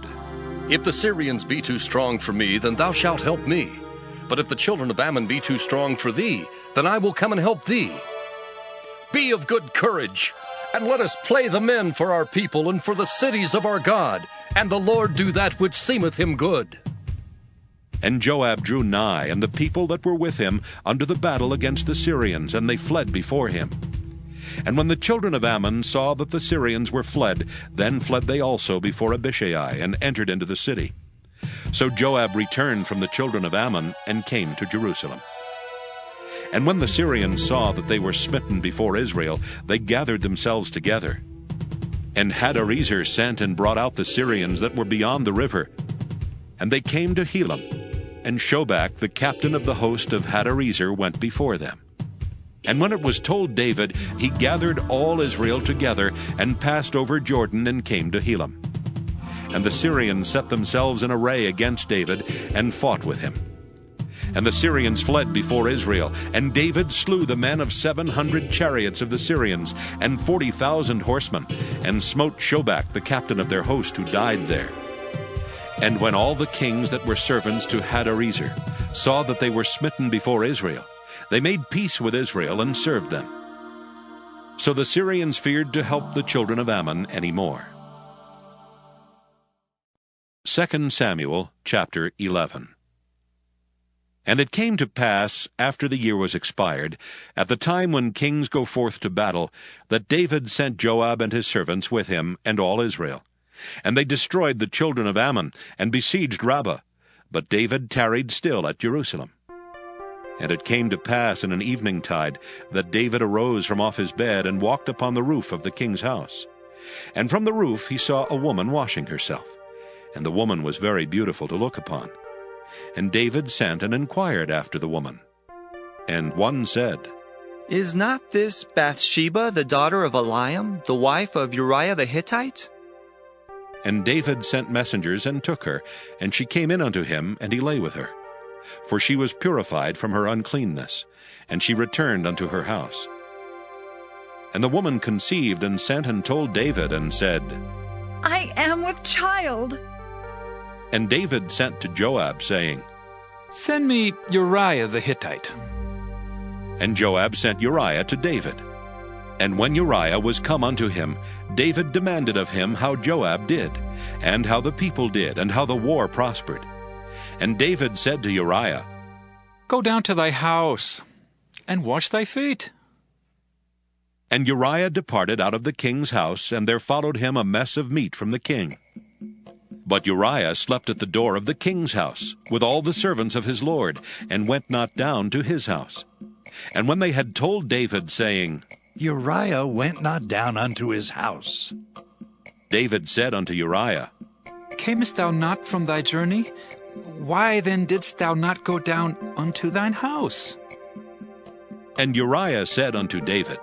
If the Syrians be too strong for me, then thou shalt help me. But if the children of Ammon be too strong for thee, then I will come and help thee. Be of good courage, and let us play the men for our people and for the cities of our God, and the Lord do that which seemeth him good. And Joab drew nigh, and the people that were with him, unto the battle against the Syrians, and they fled before him. And when the children of Ammon saw that the Syrians were fled, then fled they also before Abishai, and entered into the city. So Joab returned from the children of Ammon, and came to Jerusalem. And when the Syrians saw that they were smitten before Israel, they gathered themselves together. And Hadarezer sent and brought out the Syrians that were beyond the river. And they came to Helam, and Shobach, the captain of the host of Hadarezer, went before them. And when it was told David, he gathered all Israel together, and passed over Jordan, and came to Helam. And the Syrians set themselves in array against David, and fought with him. And the Syrians fled before Israel, and David slew the men of 700 chariots of the Syrians, and 40,000 horsemen, and smote Shobach, the captain of their host, who died there. And when all the kings that were servants to Hadarezer saw that they were smitten before Israel, they made peace with Israel, and served them. So the Syrians feared to help the children of Ammon any more. 2 Samuel chapter 11. And it came to pass, after the year was expired, at the time when kings go forth to battle, that David sent Joab and his servants with him, and all Israel. And they destroyed the children of Ammon, and besieged Rabbah. But David tarried still at Jerusalem. And it came to pass in an eveningtide, that David arose from off his bed, and walked upon the roof of the king's house. And from the roof he saw a woman washing herself. And the woman was very beautiful to look upon. And David sent and inquired after the woman. And one said, Is not this Bathsheba, the daughter of Eliam, the wife of Uriah the Hittite? And David sent messengers, and took her, and she came in unto him, and he lay with her. For she was purified from her uncleanness, and she returned unto her house. And the woman conceived, and sent and told David, and said, I am with child. And David sent to Joab, saying, Send me Uriah the Hittite. And Joab sent Uriah to David. And when Uriah was come unto him, David demanded of him how Joab did, and how the people did, and how the war prospered. And David said to Uriah, Go down to thy house, and wash thy feet. And Uriah departed out of the king's house, and there followed him a mess of meat from the king. But Uriah slept at the door of the king's house, with all the servants of his lord, and went not down to his house. And when they had told David, saying, Uriah went not down unto his house, David said unto Uriah, Camest thou not from thy journey? Why then didst thou not go down unto thine house? And Uriah said unto David,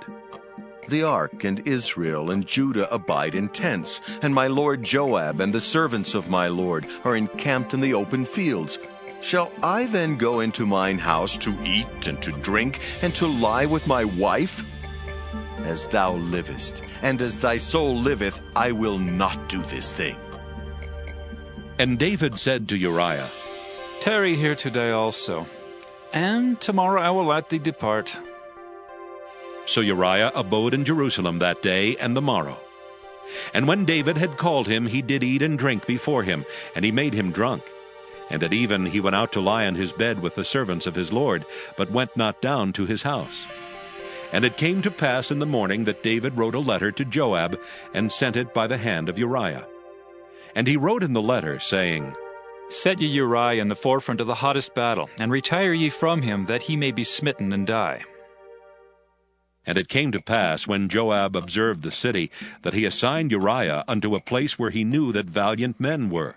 The ark and Israel and Judah abide in tents, and my lord Joab and the servants of my lord are encamped in the open fields. Shall I then go into mine house to eat and to drink, and to lie with my wife? As thou livest, and as thy soul liveth, I will not do this thing. And David said to Uriah, Tarry here today also, and tomorrow I will let thee depart. So Uriah abode in Jerusalem that day and the morrow. And when David had called him, he did eat and drink before him, and he made him drunk. And at even he went out to lie on his bed with the servants of his lord, but went not down to his house. And it came to pass in the morning that David wrote a letter to Joab, and sent it by the hand of Uriah. And he wrote in the letter, saying, Set ye Uriah in the forefront of the hottest battle, and retire ye from him, that he may be smitten and die. And it came to pass, when Joab observed the city, that he assigned Uriah unto a place where he knew that valiant men were.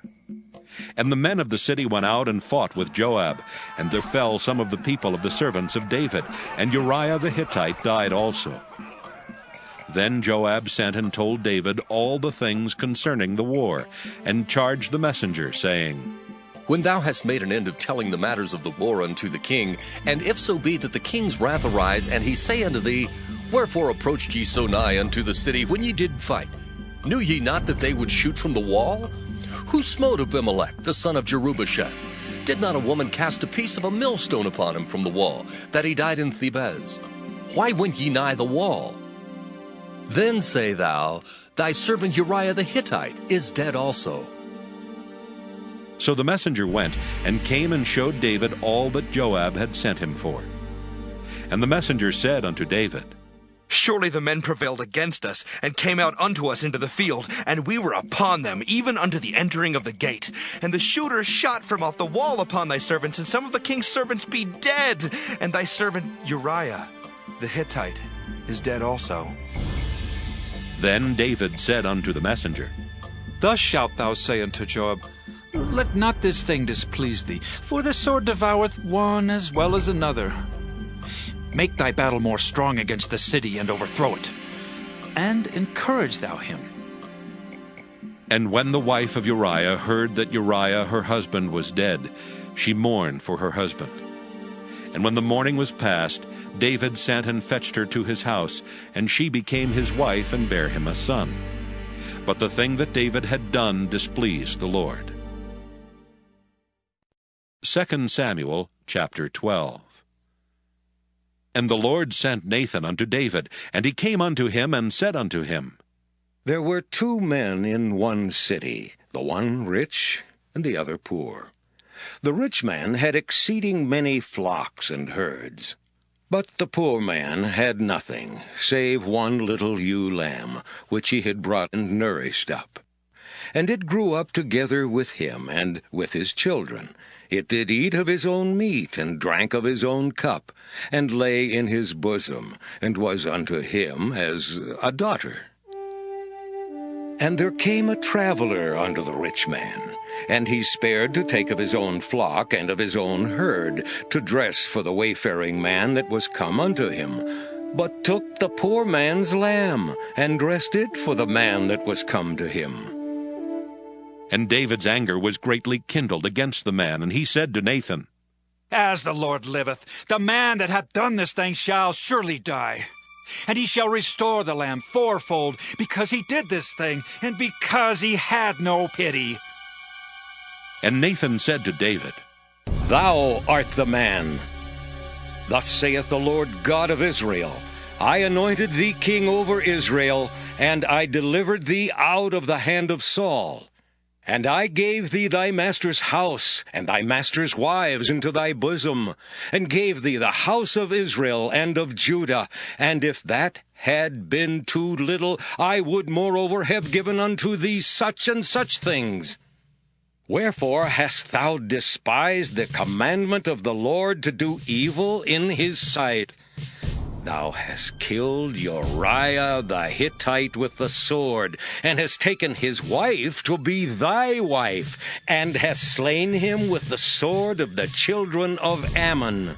And the men of the city went out and fought with Joab, and there fell some of the people of the servants of David, and Uriah the Hittite died also. Then Joab sent and told David all the things concerning the war, and charged the messenger, saying, When thou hast made an end of telling the matters of the war unto the king, and if so be that the king's wrath arise, and he say unto thee, Wherefore approached ye so nigh unto the city when ye did fight? Knew ye not that they would shoot from the wall? Who smote Abimelech, the son of Jerubbesheth? Did not a woman cast a piece of a millstone upon him from the wall, that he died in Thebez? Why went ye nigh the wall? Then say thou, Thy servant Uriah the Hittite is dead also. So the messenger went, and came and showed David all that Joab had sent him for. And the messenger said unto David, Surely the men prevailed against us, and came out unto us into the field, and we were upon them, even unto the entering of the gate. And the shooters shot from off the wall upon thy servants, and some of the king's servants be dead, and thy servant Uriah the Hittite is dead also. Then David said unto the messenger, Thus shalt thou say unto Joab, Let not this thing displease thee, for the sword devoureth one as well as another. Make thy battle more strong against the city, and overthrow it, and encourage thou him. And when the wife of Uriah heard that Uriah her husband was dead, she mourned for her husband. And when the morning was past, David sent and fetched her to his house, and she became his wife, and bare him a son. But the thing that David had done displeased the Lord. 2 Samuel chapter 12. And the Lord sent Nathan unto David, and he came unto him, and said unto him, There were 2 men in one city, the one rich, and the other poor. The rich man had exceeding many flocks and herds. But the poor man had nothing, save one little ewe lamb, which he had brought and nourished up. And it grew up together with him, and with his children. It did eat of his own meat, and drank of his own cup, and lay in his bosom, and was unto him as a daughter. And there came a traveler unto the rich man, and he spared to take of his own flock and of his own herd, to dress for the wayfaring man that was come unto him, but took the poor man's lamb, and dressed it for the man that was come to him. And David's anger was greatly kindled against the man, and he said to Nathan, As the Lord liveth, the man that hath done this thing shall surely die. And he shall restore the lamb fourfold, because he did this thing, and because he had no pity. And Nathan said to David, Thou art the man. Thus saith the Lord God of Israel, I anointed thee king over Israel, and I delivered thee out of the hand of Saul. And I gave thee thy master's house, and thy master's wives into thy bosom, and gave thee the house of Israel and of Judah. And if that had been too little, I would moreover have given unto thee such and such things. Wherefore hast thou despised the commandment of the Lord to do evil in his sight? Thou hast killed Uriah the Hittite with the sword, and hast taken his wife to be thy wife, and hast slain him with the sword of the children of Ammon.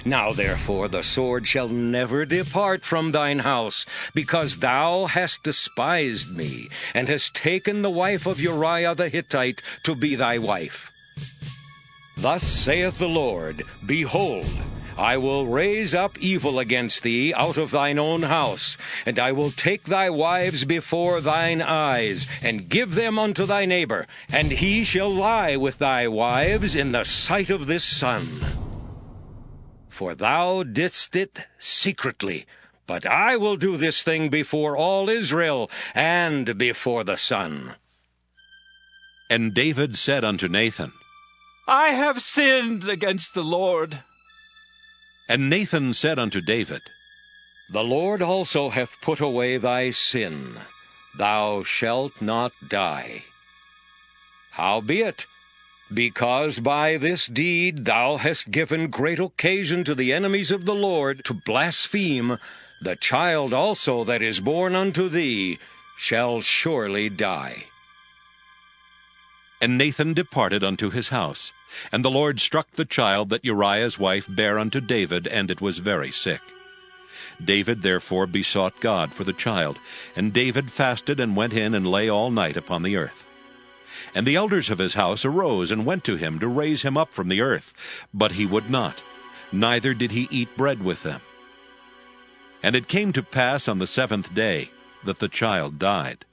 Now therefore the sword shall never depart from thine house, because thou hast despised me, and hast taken the wife of Uriah the Hittite to be thy wife. Thus saith the Lord, Behold, I will raise up evil against thee out of thine own house, and I will take thy wives before thine eyes, and give them unto thy neighbor, and he shall lie with thy wives in the sight of this sun. For thou didst it secretly, but I will do this thing before all Israel, and before the sun. And David said unto Nathan, I have sinned against the Lord. And Nathan said unto David, The Lord also hath put away thy sin. Thou shalt not die. Howbeit, because by this deed thou hast given great occasion to the enemies of the Lord to blaspheme, the child also that is born unto thee shall surely die. And Nathan departed unto his house. And the Lord struck the child that Uriah's wife bare unto David, and it was very sick. David therefore besought God for the child, and David fasted and went in and lay all night upon the earth. And the elders of his house arose and went to him to raise him up from the earth, but he would not, neither did he eat bread with them. And it came to pass on the 7th day that the child died.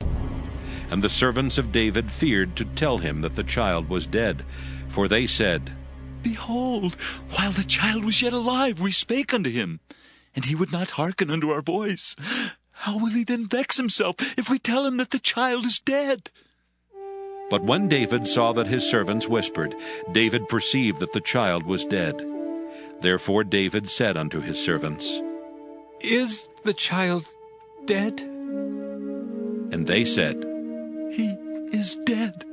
And the servants of David feared to tell him that the child was dead, for they said, Behold, while the child was yet alive, we spake unto him, and he would not hearken unto our voice. How will he then vex himself if we tell him that the child is dead? But when David saw that his servants whispered, David perceived that the child was dead. Therefore David said unto his servants, Is the child dead? And they said, He is dead.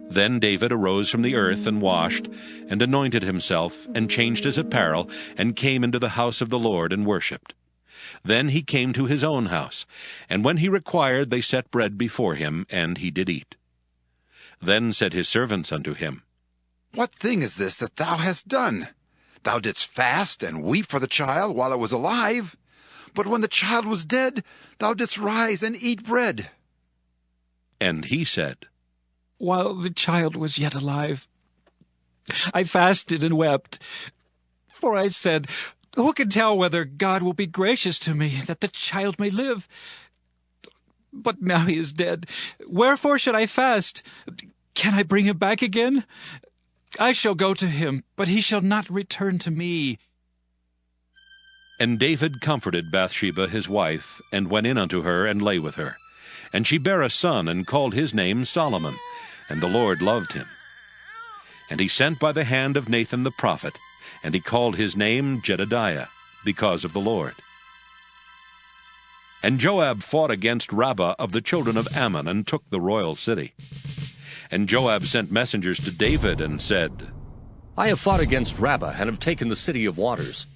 Then David arose from the earth and washed, and anointed himself, and changed his apparel, and came into the house of the Lord and worshipped. Then he came to his own house, and when he required, they set bread before him, and he did eat. Then said his servants unto him, What thing is this that thou hast done? Thou didst fast and weep for the child while it was alive, but when the child was dead, thou didst rise and eat bread. And he said, While the child was yet alive, I fasted and wept, for I said, Who can tell whether God will be gracious to me, that the child may live? But now he is dead. Wherefore should I fast? Can I bring him back again? I shall go to him, but he shall not return to me. And David comforted Bathsheba his wife, and went in unto her, and lay with her. And she bare a son, and called his name Solomon, and the Lord loved him. And he sent by the hand of Nathan the prophet, and he called his name Jedediah, because of the Lord. And Joab fought against Rabbah of the children of Ammon, and took the royal city. And Joab sent messengers to David, and said, I have fought against Rabbah, and have taken the city of waters.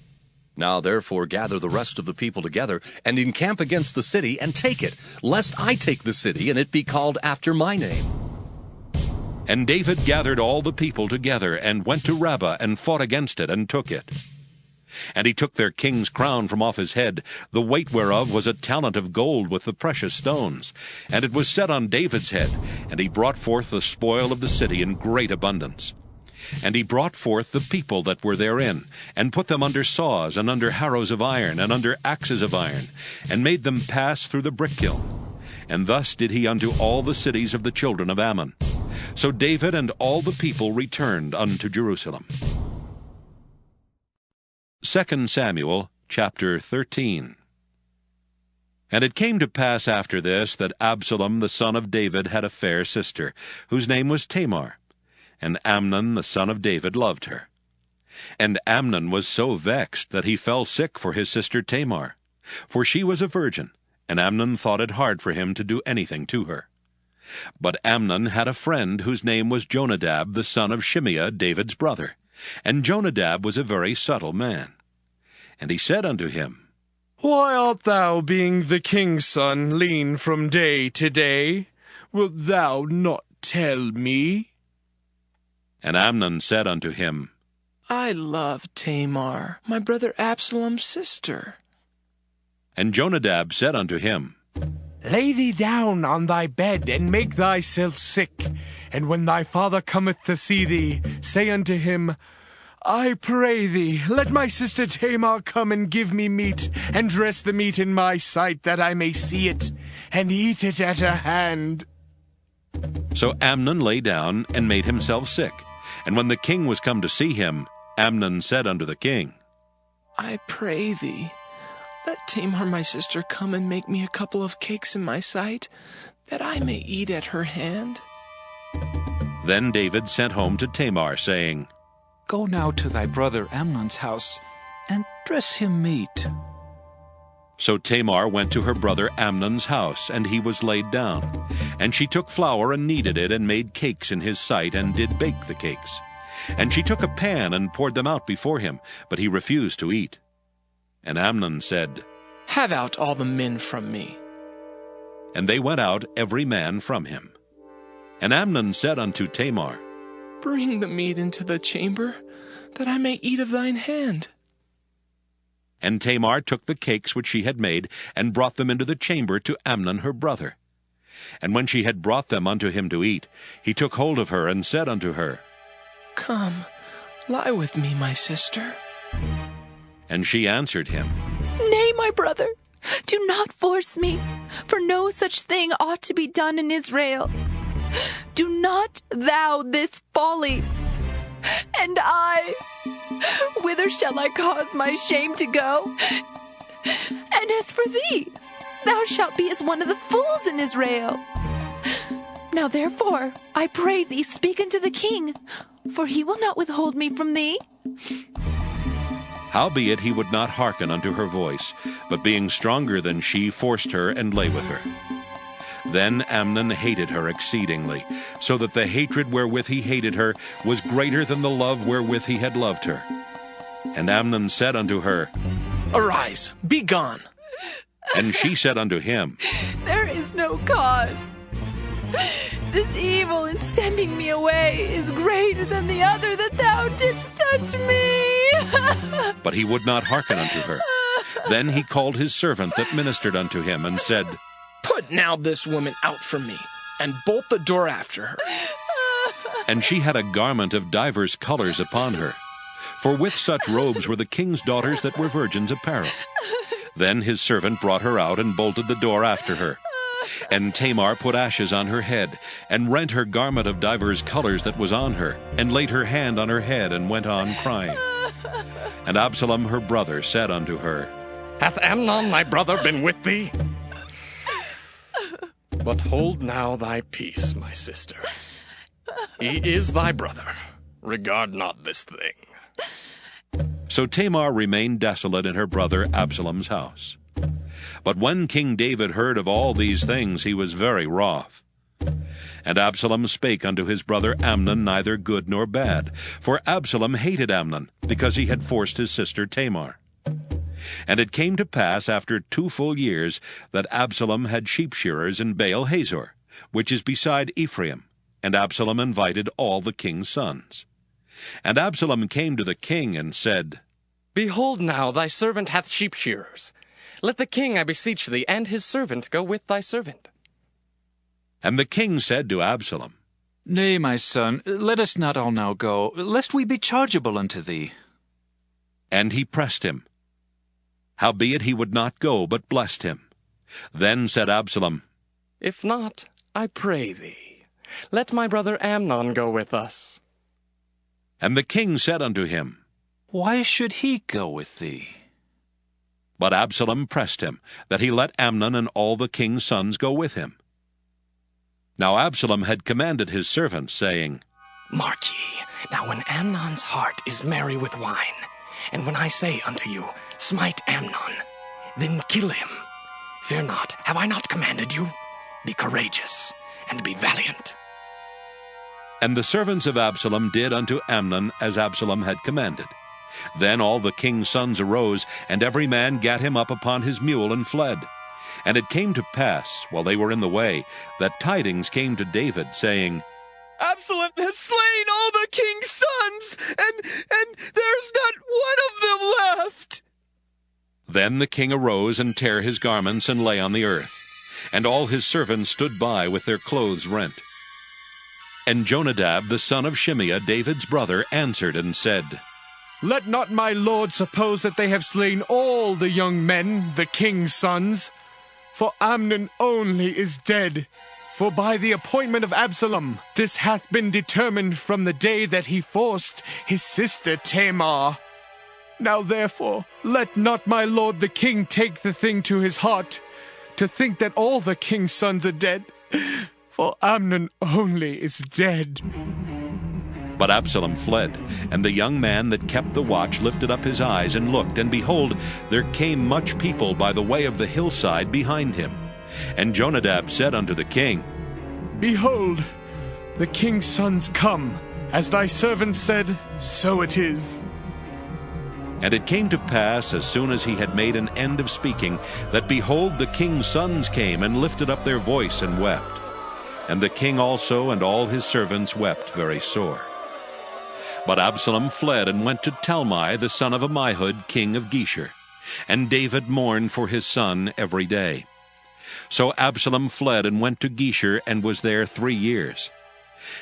Now therefore gather the rest of the people together, and encamp against the city, and take it, lest I take the city, and it be called after my name. And David gathered all the people together, and went to Rabbah, and fought against it, and took it. And he took their king's crown from off his head, the weight whereof was a talent of gold with the precious stones. And it was set on David's head, and he brought forth the spoil of the city in great abundance. And he brought forth the people that were therein, and put them under saws, and under harrows of iron, and under axes of iron, and made them pass through the brick kiln. And thus did he unto all the cities of the children of Ammon. So David and all the people returned unto Jerusalem. 2 Samuel chapter 13. And it came to pass after this that Absalom the son of David had a fair sister, whose name was Tamar. And Amnon the son of David loved her. And Amnon was so vexed that he fell sick for his sister Tamar, for she was a virgin, and Amnon thought it hard for him to do anything to her. But Amnon had a friend whose name was Jonadab the son of Shimeah, David's brother, and Jonadab was a very subtle man. And he said unto him, Why art thou, being the king's son, lean from day to day? Wilt thou not tell me? And Amnon said unto him, I love Tamar, my brother Absalom's sister. And Jonadab said unto him, Lay thee down on thy bed, and make thyself sick. And when thy father cometh to see thee, say unto him, I pray thee, let my sister Tamar come and give me meat, and dress the meat in my sight, that I may see it, and eat it at her hand. So Amnon lay down, and made himself sick. And when the king was come to see him, Amnon said unto the king, I pray thee, let Tamar my sister come and make me a couple of cakes in my sight, that I may eat at her hand. Then David sent home to Tamar, saying, Go now to thy brother Amnon's house, and dress him meat. So Tamar went to her brother Amnon's house, and he was laid down. And she took flour and kneaded it, and made cakes in his sight, and did bake the cakes. And she took a pan, and poured them out before him, but he refused to eat. And Amnon said, Have out all the men from me. And they went out every man from him. And Amnon said unto Tamar, Bring the meat into the chamber, that I may eat of thine hand. And Tamar took the cakes which she had made, and brought them into the chamber to Amnon her brother. And when she had brought them unto him to eat, he took hold of her, and said unto her, Come, lie with me, my sister. And she answered him, Nay, my brother, do not force me, for no such thing ought to be done in Israel. Do not thou this folly. And I, whither shall I cause my shame to go? And as for thee, thou shalt be as one of the fools in Israel. Now therefore, I pray thee, speak unto the king, for he will not withhold me from thee. Howbeit he would not hearken unto her voice, but being stronger than she, forced her, and lay with her. Then Amnon hated her exceedingly, so that the hatred wherewith he hated her was greater than the love wherewith he had loved her. And Amnon said unto her, Arise, be gone. And she said unto him, There is no cause. This evil in sending me away is greater than the other that thou didst unto me. But he would not hearken unto her. Then he called his servant that ministered unto him, and said, Put now this woman out from me, and bolt the door after her. And she had a garment of divers colors upon her, for with such robes were the king's daughters that were virgins apparel. Then his servant brought her out, and bolted the door after her. And Tamar put ashes on her head, and rent her garment of divers colors that was on her, and laid her hand on her head, and went on crying. And Absalom her brother said unto her, Hath Amnon thy brother been with thee? But hold now thy peace, my sister. He is thy brother. Regard not this thing. So Tamar remained desolate in her brother Absalom's house. But when King David heard of all these things, he was very wroth. And Absalom spake unto his brother Amnon neither good nor bad, for Absalom hated Amnon, because he had forced his sister Tamar. And it came to pass after 2 full years that Absalom had sheep shearers in Baal Hazor, which is beside Ephraim, and Absalom invited all the king's sons. And Absalom came to the king and said, Behold now, thy servant hath sheep shearers. Let the king, I beseech thee, and his servant go with thy servant. And the king said to Absalom, Nay, my son, let us not all now go, lest we be chargeable unto thee. And he pressed him. Howbeit he would not go, but blessed him. Then said Absalom, If not, I pray thee, let my brother Amnon go with us. And the king said unto him, Why should he go with thee? But Absalom pressed him, that he let Amnon and all the king's sons go with him. Now Absalom had commanded his servants, saying, Mark ye, now when Amnon's heart is merry with wine, and when I say unto you, Smite Amnon, then kill him. Fear not, have I not commanded you? Be courageous, and be valiant. And the servants of Absalom did unto Amnon as Absalom had commanded. Then all the king's sons arose, and every man gat him up upon his mule and fled. And it came to pass, while they were in the way, that tidings came to David, saying, Absalom has slain all the king's sons, and there's not one of them left. Then the king arose and tare his garments and lay on the earth. And all his servants stood by with their clothes rent. And Jonadab the son of Shimeah, David's brother, answered and said, Let not my lord suppose that they have slain all the young men, the king's sons. For Amnon only is dead. For by the appointment of Absalom, this hath been determined from the day that he forced his sister Tamar. Now therefore, let not my lord the king take the thing to his heart, to think that all the king's sons are dead, for Amnon only is dead. But Absalom fled, and the young man that kept the watch lifted up his eyes and looked, and behold, there came much people by the way of the hillside behind him. And Jonadab said unto the king, Behold, the king's sons come. As thy servant said, so it is. And it came to pass, as soon as he had made an end of speaking, that behold, the king's sons came and lifted up their voice and wept. And the king also and all his servants wept very sore. But Absalom fled and went to Talmai the son of Ammihud, king of Geshur. And David mourned for his son every day. So Absalom fled and went to Geshur, and was there 3 years.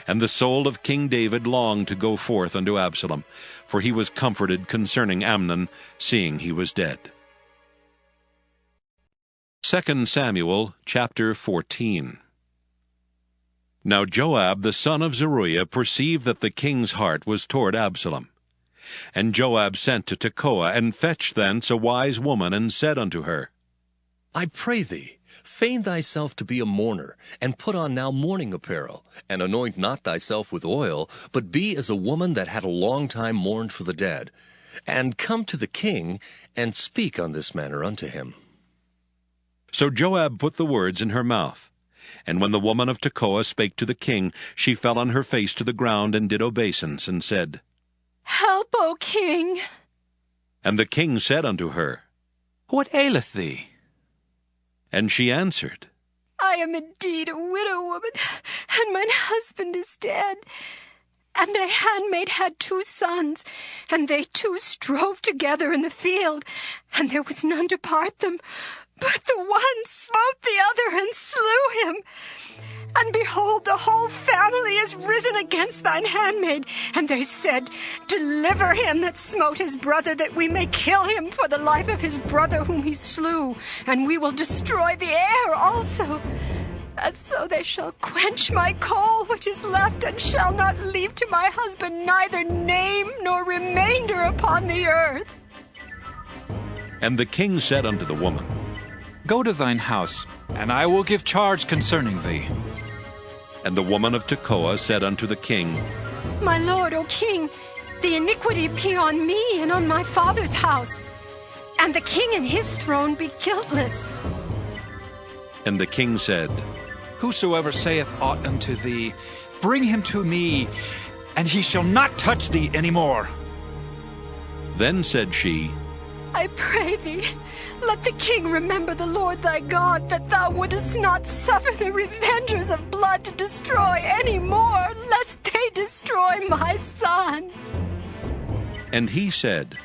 And the soul of King David longed to go forth unto Absalom, for he was comforted concerning Amnon, seeing he was dead. 2 Samuel chapter 14. Now Joab the son of Zeruiah perceived that the king's heart was toward Absalom. And Joab sent to Tekoa, and fetched thence a wise woman, and said unto her, I pray thee, feign thyself to be a mourner, and put on now mourning apparel, and anoint not thyself with oil, but be as a woman that had a long time mourned for the dead, and come to the king, and speak on this manner unto him. So Joab put the words in her mouth. And when the woman of Tekoa spake to the king, she fell on her face to the ground, and did obeisance, and said, Help, O king. And the king said unto her, What aileth thee? And she answered, I am indeed a widow woman, and mine husband is dead. And a handmaid had 2 sons, and they 2 strove together in the field, and there was none to part them. But the one smote the other and slew him. And behold, the whole family is risen against thine handmaid. And they said, Deliver him that smote his brother, that we may kill him for the life of his brother whom he slew, and we will destroy the heir also. And so they shall quench my coal which is left, and shall not leave to my husband neither name nor remainder upon the earth. And the king said unto the woman, Go to thine house, and I will give charge concerning thee. And the woman of Tekoa said unto the king, My lord, O king, the iniquity be on me and on my father's house, and the king and his throne be guiltless. And the king said, Whosoever saith aught unto thee, bring him to me, and he shall not touch thee any more. Then said she, I pray thee, let the king remember the Lord thy God, that thou wouldest not suffer the revengers of blood to destroy any more, lest they destroy my son. And he said,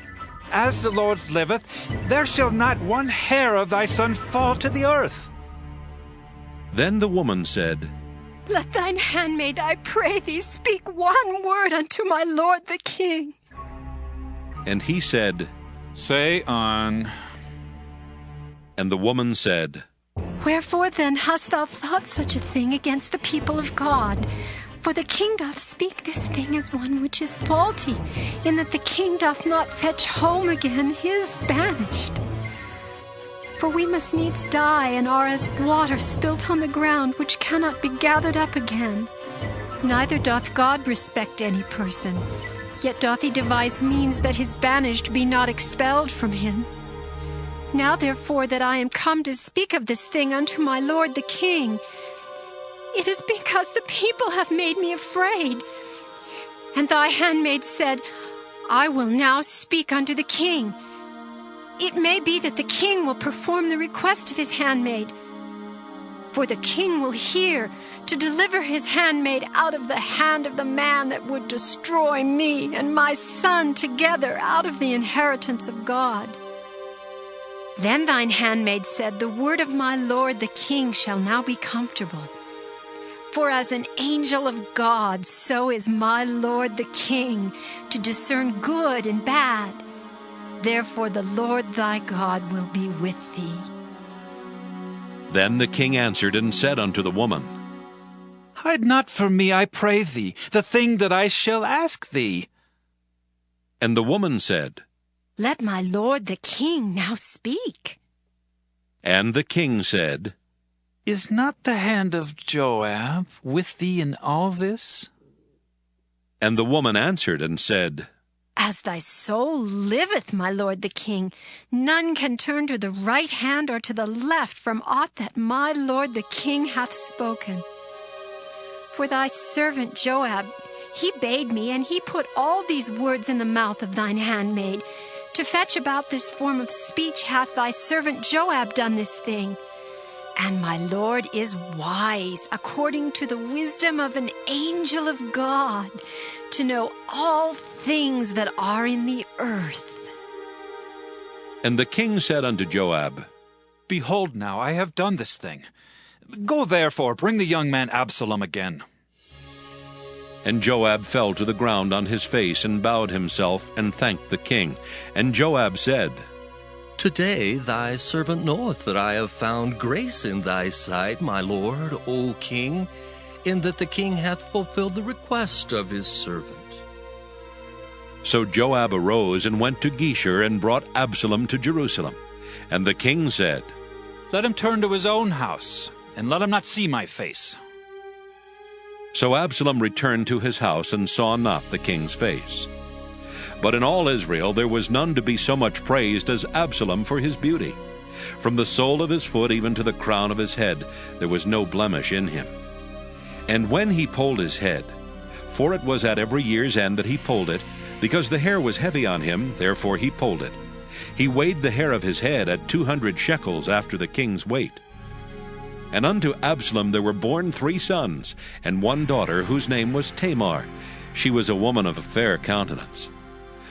As the Lord liveth, there shall not one hair of thy son fall to the earth. Then the woman said, Let thine handmaid, I pray thee, speak one word unto my lord the king. And he said, Say on. And the woman said, Wherefore then hast thou thought such a thing against the people of God? For the king doth speak this thing as one which is faulty, in that the king doth not fetch home again his banished. For we must needs die, and are as water spilt on the ground, which cannot be gathered up again. Neither doth God respect any person, yet doth he devise means that his banished be not expelled from him. Now therefore that I am come to speak of this thing unto my lord the king, it is because the people have made me afraid. And thy handmaid said, I will now speak unto the king. It may be that the king will perform the request of his handmaid. For the king will hear to deliver his handmaid out of the hand of the man that would destroy me and my son together out of the inheritance of God. Then thine handmaid said, The word of my lord the king shall now be comfortable. For as an angel of God, so is my lord the king, to discern good and bad. Therefore the Lord thy God will be with thee. Then the king answered and said unto the woman, Hide not from me, I pray thee, the thing that I shall ask thee. And the woman said, Let my lord the king now speak. And the king said, Is not the hand of Joab with thee in all this? And the woman answered and said, As thy soul liveth, my lord the king, none can turn to the right hand or to the left from aught that my lord the king hath spoken. For thy servant Joab, he bade me, and he put all these words in the mouth of thine handmaid. To fetch about this form of speech hath thy servant Joab done this thing. And my Lord is wise, according to the wisdom of an angel of God, to know all things that are in the earth. And the king said unto Joab, Behold now, I have done this thing. Go therefore, bring the young man Absalom again. And Joab fell to the ground on his face, and bowed himself, and thanked the king. And Joab said, Today thy servant knoweth that I have found grace in thy sight, my lord, O king, in that the king hath fulfilled the request of his servant. So Joab arose and went to Geshur, and brought Absalom to Jerusalem. And the king said, Let him turn to his own house, and let him not see my face. So Absalom returned to his house, and saw not the king's face. But in all Israel there was none to be so much praised as Absalom for his beauty. From the sole of his foot even to the crown of his head there was no blemish in him. And when he polled his head, for it was at every year's end that he polled it, because the hair was heavy on him, therefore he polled it. He weighed the hair of his head at 200 shekels after the king's weight. And unto Absalom there were born 3 sons, and 1 daughter, whose name was Tamar. She was a woman of a fair countenance.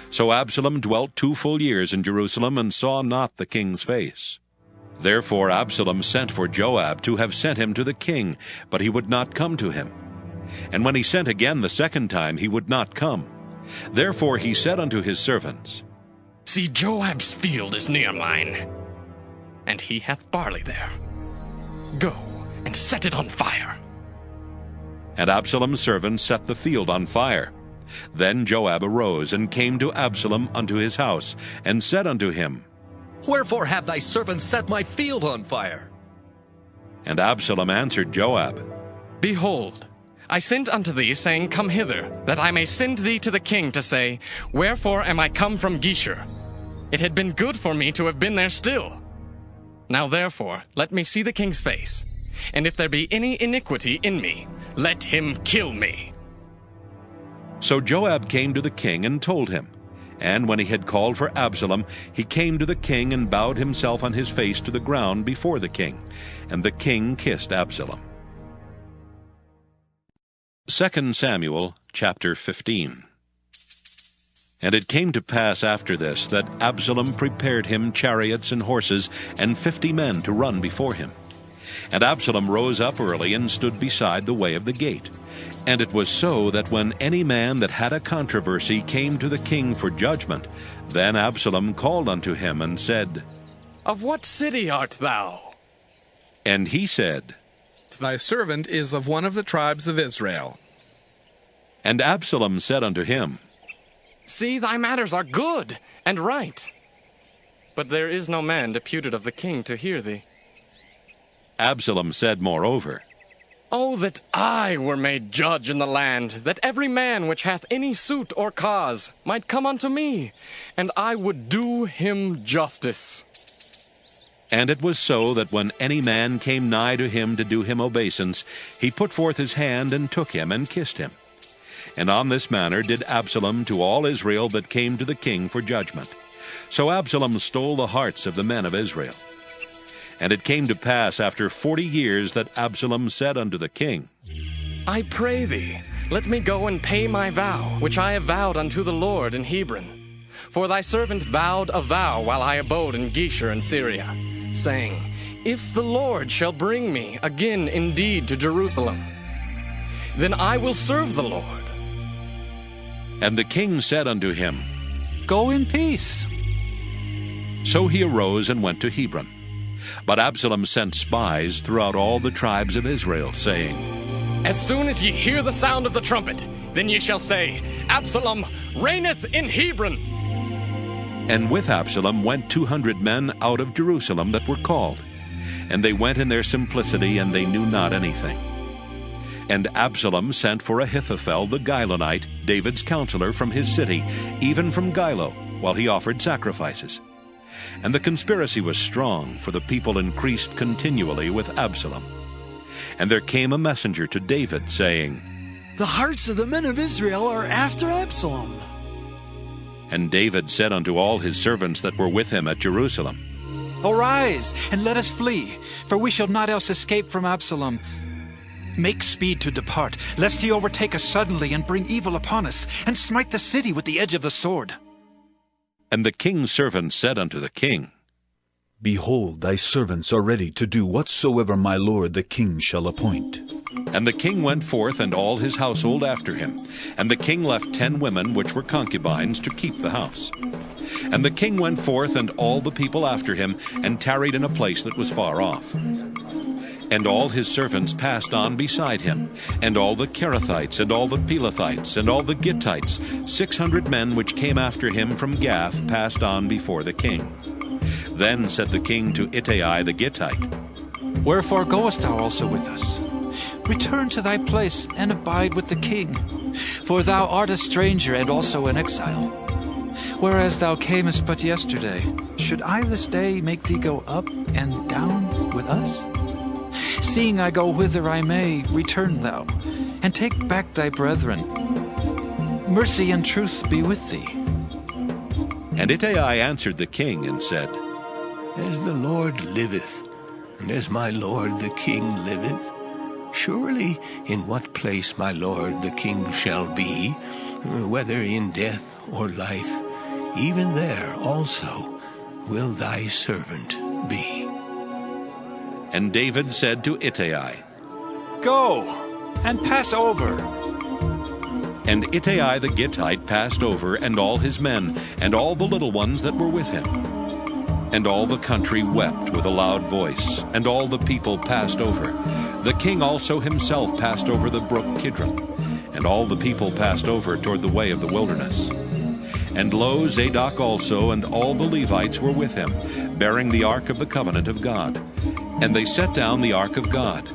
So Absalom dwelt 2 full years in Jerusalem, and saw not the king's face. Therefore Absalom sent for Joab to have sent him to the king, but he would not come to him. And when he sent again the second time, he would not come. Therefore he said unto his servants, See, Joab's field is near mine, and he hath barley there. Go and set it on fire. And Absalom's servants set the field on fire. Then Joab arose, and came to Absalom unto his house, and said unto him, Wherefore have thy servants set my field on fire? And Absalom answered Joab, Behold, I sent unto thee, saying, Come hither, that I may send thee to the king to say, Wherefore am I come from Geshur? It had been good for me to have been there still. Now therefore let me see the king's face, and if there be any iniquity in me, let him kill me. So Joab came to the king and told him. And when he had called for Absalom, he came to the king and bowed himself on his face to the ground before the king. And the king kissed Absalom. 2 Samuel chapter 15. And it came to pass after this that Absalom prepared him chariots and horses, and 50 men to run before him. And Absalom rose up early, and stood beside the way of the gate. And it was so that when any man that had a controversy came to the king for judgment, then Absalom called unto him, and said, Of what city art thou? And he said, Thy servant is of one of the tribes of Israel. And Absalom said unto him, See, thy matters are good and right. But there is no man deputed of the king to hear thee. Absalom said moreover, Oh, that I were made judge in the land, that every man which hath any suit or cause might come unto me, and I would do him justice. And it was so that when any man came nigh to him to do him obeisance, he put forth his hand and took him and kissed him. And on this manner did Absalom to all Israel that came to the king for judgment. So Absalom stole the hearts of the men of Israel. And it came to pass after 40 years that Absalom said unto the king, I pray thee, let me go and pay my vow, which I have vowed unto the Lord in Hebron. For thy servant vowed a vow while I abode in Geshur in Syria, saying, If the Lord shall bring me again indeed to Jerusalem, then I will serve the Lord. And the king said unto him, Go in peace. So he arose and went to Hebron. But Absalom sent spies throughout all the tribes of Israel, saying, As soon as ye hear the sound of the trumpet, then ye shall say, Absalom reigneth in Hebron. And with Absalom went 200 men out of Jerusalem that were called. And they went in their simplicity, and they knew not anything. And Absalom sent for Ahithophel the Gilonite, David's counselor, from his city, even from Gilo, while he offered sacrifices. And the conspiracy was strong, for the people increased continually with Absalom. And there came a messenger to David, saying, The hearts of the men of Israel are after Absalom. And David said unto all his servants that were with him at Jerusalem, Arise, and let us flee, for we shall not else escape from Absalom. Make speed to depart, lest he overtake us suddenly and bring evil upon us, and smite the city with the edge of the sword. And the king's servants said unto the king, Behold, thy servants are ready to do whatsoever my lord the king shall appoint. And the king went forth, and all his household after him. And the king left 10 women which were concubines to keep the house. And the king went forth, and all the people after him, and tarried in a place that was far off. And all his servants passed on beside him, and all the Kerethites, and all the Pelethites, and all the Gittites, 600 men which came after him from Gath, passed on before the king. Then said the king to Ittai the Gittite, Wherefore goest thou also with us? Return to thy place, and abide with the king, for thou art a stranger and also an exile. Whereas thou camest but yesterday, should I this day make thee go up and down with us? Seeing I go whither I may, return thou, and take back thy brethren. Mercy and truth be with thee. And Ittai answered the king and said, As the Lord liveth, and as my lord the king liveth, surely in what place my lord the king shall be, whether in death or life, even there also will thy servant be. And David said to Ittai, Go, and pass over. And Ittai the Gittite passed over, and all his men, and all the little ones that were with him. And all the country wept with a loud voice, and all the people passed over. The king also himself passed over the brook Kidron, and all the people passed over toward the way of the wilderness. And lo, Zadok also and all the Levites were with him, bearing the ark of the covenant of God. And they set down the ark of God.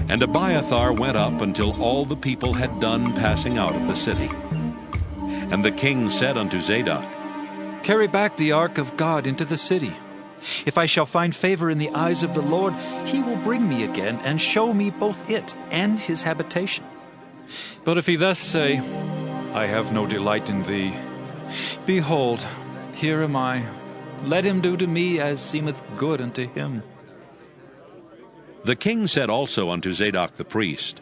And Abiathar went up until all the people had done passing out of the city. And the king said unto Zadok, Carry back the ark of God into the city. If I shall find favor in the eyes of the Lord, he will bring me again and show me both it and his habitation. But if he thus say, I have no delight in thee, behold, here am I. Let him do to me as seemeth good unto him. The king said also unto Zadok the priest,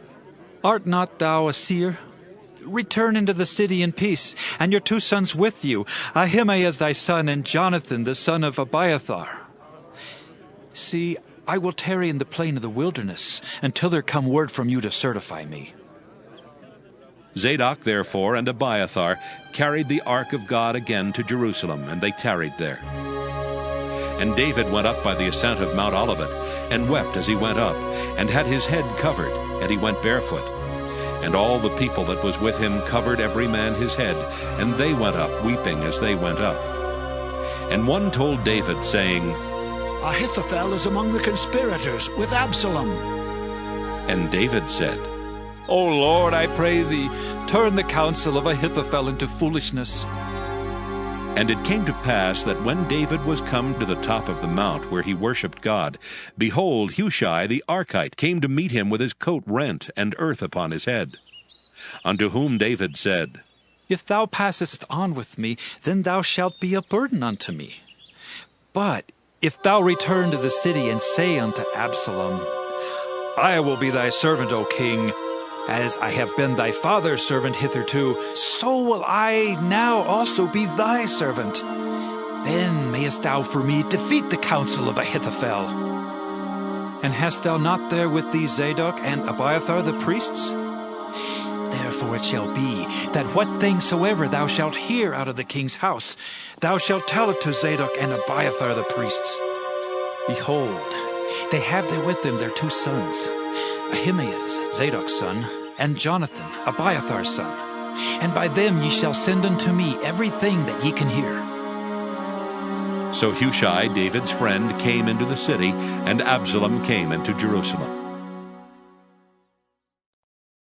Art not thou a seer? Return into the city in peace, and your 2 sons with you, Ahimaaz thy son, and Jonathan the son of Abiathar. See, I will tarry in the plain of the wilderness, until there come word from you to certify me. Zadok therefore and Abiathar carried the ark of God again to Jerusalem, and they tarried there. And David went up by the ascent of Mount Olivet, and wept as he went up, and had his head covered, and he went barefoot. And all the people that was with him covered every man his head, and they went up weeping as they went up. And one told David, saying, Ahithophel is among the conspirators with Absalom. And David said, O Lord, I pray thee, turn the counsel of Ahithophel into foolishness. And it came to pass that when David was come to the top of the mount where he worshipped God, behold, Hushai the Archite came to meet him with his coat rent and earth upon his head. Unto whom David said, If thou passest on with me, then thou shalt be a burden unto me. But if thou return to the city and say unto Absalom, I will be thy servant, O king, as I have been thy father's servant hitherto, so will I now also be thy servant. Then mayest thou for me defeat the counsel of Ahithophel. And hast thou not there with thee Zadok and Abiathar the priests? Therefore it shall be, that what thing soever thou shalt hear out of the king's house, thou shalt tell it to Zadok and Abiathar the priests. Behold, they have there with them their two sons, Ahimaaz, Zadok's son, and Jonathan, Abiathar's son. And by them ye shall send unto me everything that ye can hear. So Hushai, David's friend, came into the city, and Absalom came into Jerusalem.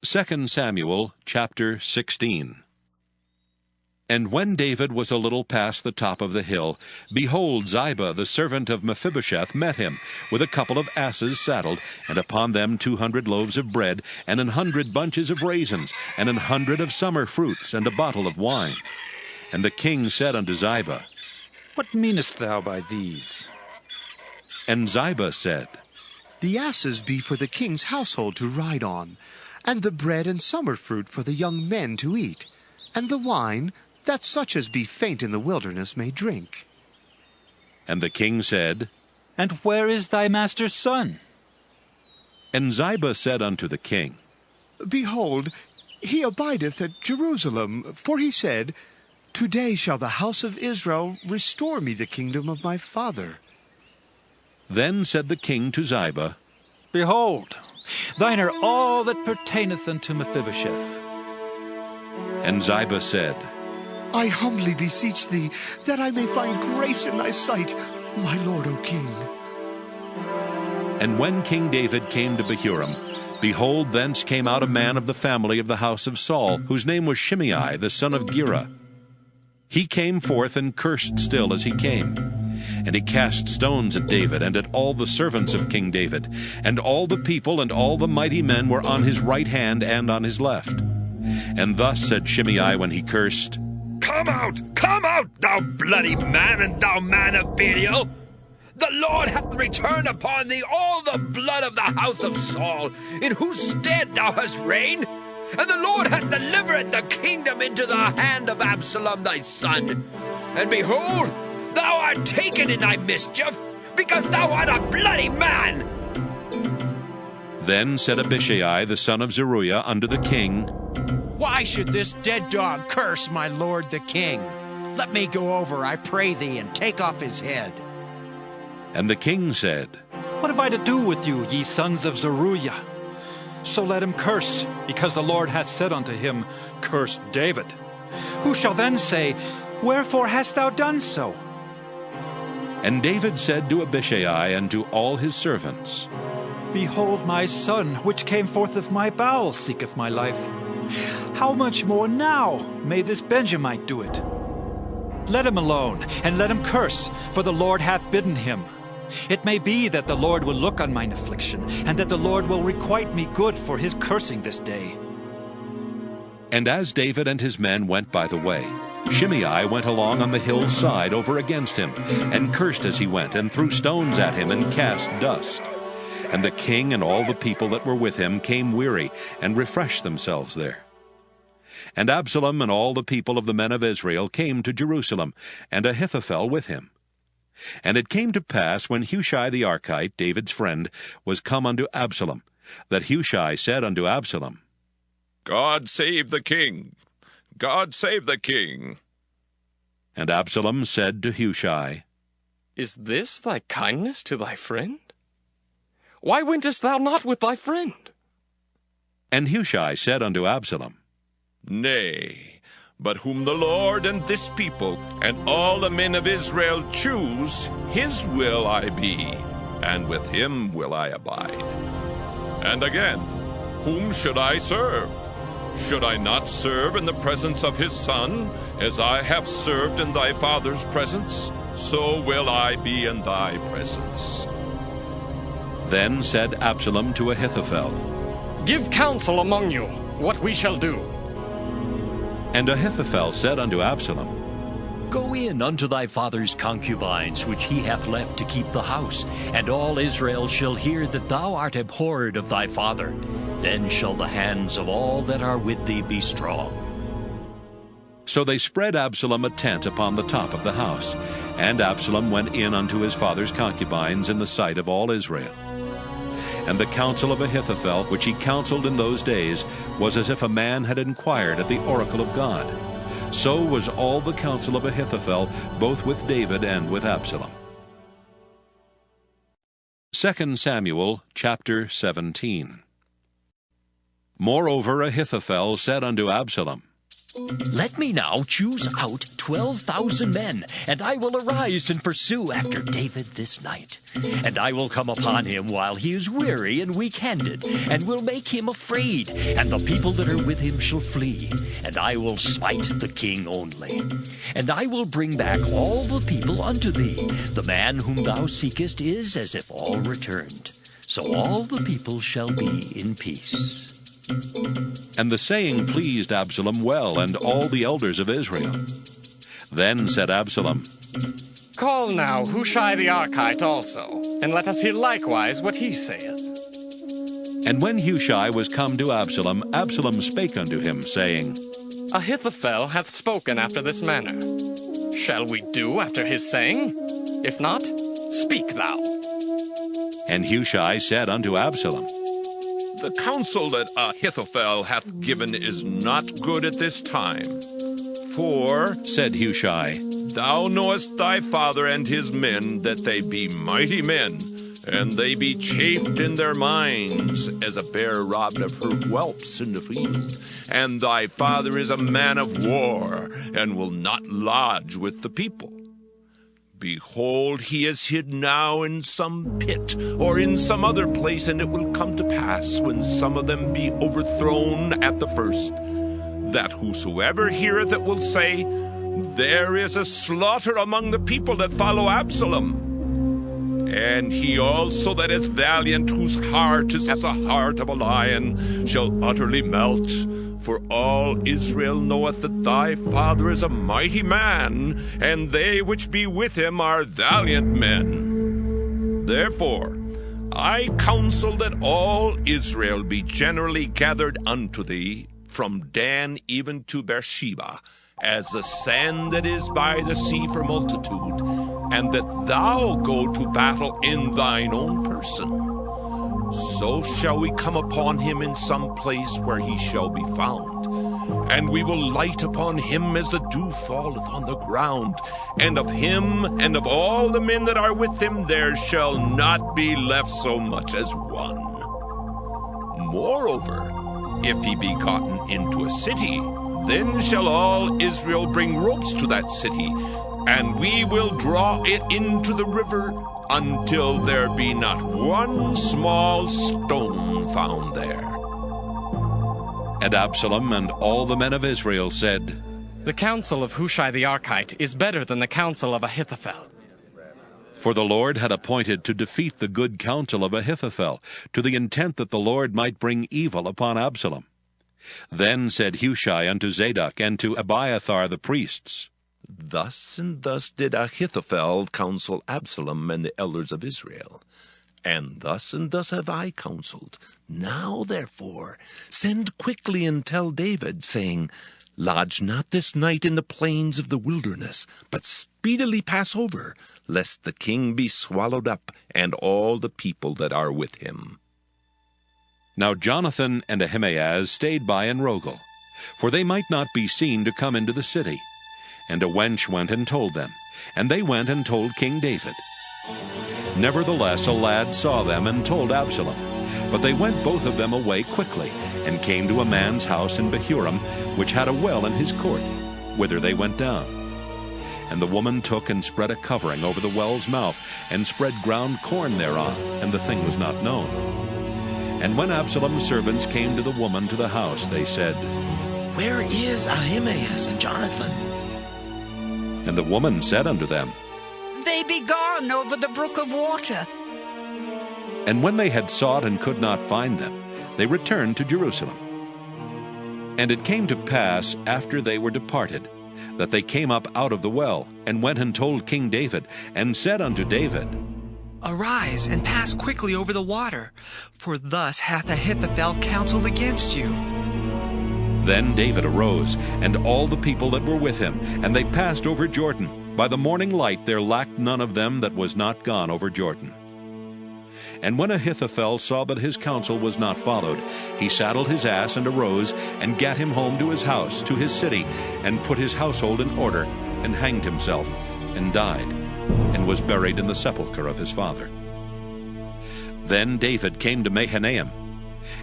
2 Samuel chapter 16. And when David was a little past the top of the hill, behold, Ziba, the servant of Mephibosheth, met him, with a couple of asses saddled, and upon them 200 loaves of bread, and 100 bunches of raisins, and 100 of summer fruits, and a bottle of wine. And the king said unto Ziba, What meanest thou by these? And Ziba said, The asses be for the king's household to ride on, and the bread and summer fruit for the young men to eat, and the wine, that such as be faint in the wilderness may drink. And the king said, And where is thy master's son? And Ziba said unto the king, Behold, he abideth at Jerusalem, for he said, Today shall the house of Israel restore me the kingdom of my father. Then said the king to Ziba, Behold, thine are all that pertaineth unto Mephibosheth. And Ziba said, I humbly beseech thee, that I may find grace in thy sight, my lord, O king. And when King David came to Bahurim, behold, thence came out a man of the family of the house of Saul, whose name was Shimei, the son of Gera. He came forth and cursed still as he came. And he cast stones at David and at all the servants of King David. And all the people and all the mighty men were on his right hand and on his left. And thus said Shimei when he cursed, Come out, thou bloody man, and thou man of Belial! The Lord hath returned upon thee all the blood of the house of Saul, in whose stead thou hast reigned. And the Lord hath delivered the kingdom into the hand of Absalom thy son. And behold, thou art taken in thy mischief, because thou art a bloody man. Then said Abishai the son of Zeruiah unto the king, Why should this dead dog curse my lord the king? Let me go over, I pray thee, and take off his head. And the king said, What have I to do with you, ye sons of Zeruiah? So let him curse, because the Lord hath said unto him, Curse David. Who shall then say, Wherefore hast thou done so? And David said to Abishai and to all his servants, Behold, my son, which came forth of my bowels, seeketh my life. How much more now may this Benjamite do it? Let him alone, and let him curse, for the Lord hath bidden him. It may be that the Lord will look on mine affliction, and that the Lord will requite me good for his cursing this day. And as David and his men went by the way, Shimei went along on the hillside over against him, and cursed as he went, and threw stones at him, and cast dust. And the king and all the people that were with him came weary, and refreshed themselves there. And Absalom and all the people of the men of Israel came to Jerusalem, and Ahithophel with him. And it came to pass, when Hushai the Archite, David's friend, was come unto Absalom, that Hushai said unto Absalom, God save the king! God save the king! And Absalom said to Hushai, Is this thy kindness to thy friend? Why wentest thou not with thy friend? And Hushai said unto Absalom, Nay, but whom the Lord and this people and all the men of Israel choose, his will I be, and with him will I abide. And again, whom should I serve? Should I not serve in the presence of his son, as I have served in thy father's presence? So will I be in thy presence. Then said Absalom to Ahithophel, Give counsel among you what we shall do. And Ahithophel said unto Absalom, Go in unto thy father's concubines, which he hath left to keep the house, and all Israel shall hear that thou art abhorred of thy father. Then shall the hands of all that are with thee be strong. So they spread Absalom a tent upon the top of the house, and Absalom went in unto his father's concubines in the sight of all Israel. And the counsel of Ahithophel, which he counseled in those days, was as if a man had inquired at the oracle of God. So was all the counsel of Ahithophel, both with David and with Absalom. 2 Samuel chapter 17. Moreover Ahithophel said unto Absalom, Let me now choose out 12,000 men, and I will arise and pursue after David this night. And I will come upon him while he is weary and weak-handed, and will make him afraid, and the people that are with him shall flee. And I will smite the king only. And I will bring back all the people unto thee. The man whom thou seekest is as if all returned. So all the people shall be in peace. And the saying pleased Absalom well, and all the elders of Israel. Then said Absalom, Call now Hushai the Archite also, and let us hear likewise what he saith. And when Hushai was come to Absalom, Absalom spake unto him, saying, Ahithophel hath spoken after this manner. Shall we do after his saying? If not, speak thou. And Hushai said unto Absalom, The counsel that Ahithophel hath given is not good at this time. For, said Hushai, thou knowest thy father and his men, that they be mighty men, and they be chafed in their minds, as a bear robbed of her whelps in the field. And thy father is a man of war, and will not lodge with the people. Behold, he is hid now in some pit, or in some other place, and it will come to pass, when some of them be overthrown at the first, that whosoever heareth it will say, There is a slaughter among the people that follow Absalom. And he also that is valiant, whose heart is as a heart of a lion, shall utterly melt. For all Israel knoweth that thy father is a mighty man, and they which be with him are valiant men. Therefore I counsel that all Israel be generally gathered unto thee, from Dan even to Bathsheba, as the sand that is by the sea for multitude, and that thou go to battle in thine own person. So shall we come upon him in some place where he shall be found, and we will light upon him as the dew falleth on the ground, and of him and of all the men that are with him there shall not be left so much as one. Moreover, if he be gotten into a city, then shall all Israel bring ropes to that city, and we will draw it into the river, until there be not one small stone found there. And Absalom and all the men of Israel said, The counsel of Hushai the Archite is better than the counsel of Ahithophel. For the Lord had appointed to defeat the good counsel of Ahithophel, to the intent that the Lord might bring evil upon Absalom. Then said Hushai unto Zadok and to Abiathar the priests, Thus and thus did Ahithophel counsel Absalom and the elders of Israel. And thus have I counseled. Now, therefore, send quickly and tell David, saying, Lodge not this night in the plains of the wilderness, but speedily pass over, lest the king be swallowed up, and all the people that are with him. Now Jonathan and Ahimaaz stayed by in Rogel, for they might not be seen to come into the city. And a wench went and told them, And they went and told King David. Nevertheless, a lad saw them and told Absalom. But they went both of them away quickly, and came to a man's house in Bahurim, which had a well in his court, whither they went down. And the woman took and spread a covering over the well's mouth, and spread ground corn thereon, and the thing was not known. And when Absalom's servants came to the woman to the house, they said, Where is Ahimaaz and Jonathan? And the woman said unto them, They be gone over the brook of water. And when they had sought and could not find them, they returned to Jerusalem. And it came to pass, after they were departed, that they came up out of the well, and went and told King David, and said unto David, Arise, and pass quickly over the water, for thus hath Ahithophel counseled against you. Then David arose, and all the people that were with him, and they passed over Jordan. By the morning light there lacked none of them that was not gone over Jordan. And when Ahithophel saw that his counsel was not followed, he saddled his ass and arose, and gat him home to his house, to his city, and put his household in order, and hanged himself, and died, and was buried in the sepulchre of his father. Then David came to Mahanaim,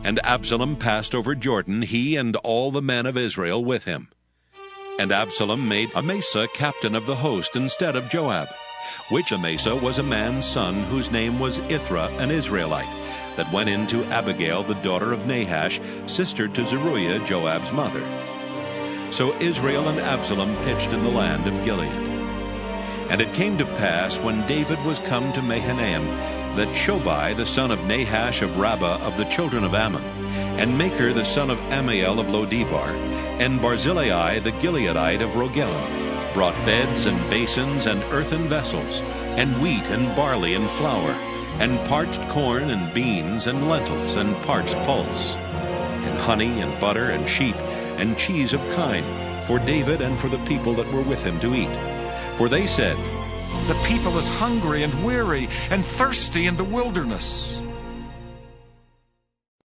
and Absalom passed over Jordan, he and all the men of Israel with him. And Absalom made Amasa captain of the host instead of Joab, which Amasa was a man's son, whose name was Ithra, an Israelite, that went in to Abigail the daughter of Nahash, sister to Zeruiah, Joab's mother. So Israel and Absalom pitched in the land of Gilead. And it came to pass, when David was come to Mahanaim, that Shobai the son of Nahash of Rabbah of the children of Ammon, and Machir the son of Ammiel of Lodebar, and Barzillai the Gileadite of Rogelim, brought beds and basins and earthen vessels, and wheat and barley and flour, and parched corn and beans and lentils and parched pulse, and honey and butter and sheep and cheese of kine, for David and for the people that were with him to eat. For they said, The people is hungry and weary and thirsty in the wilderness.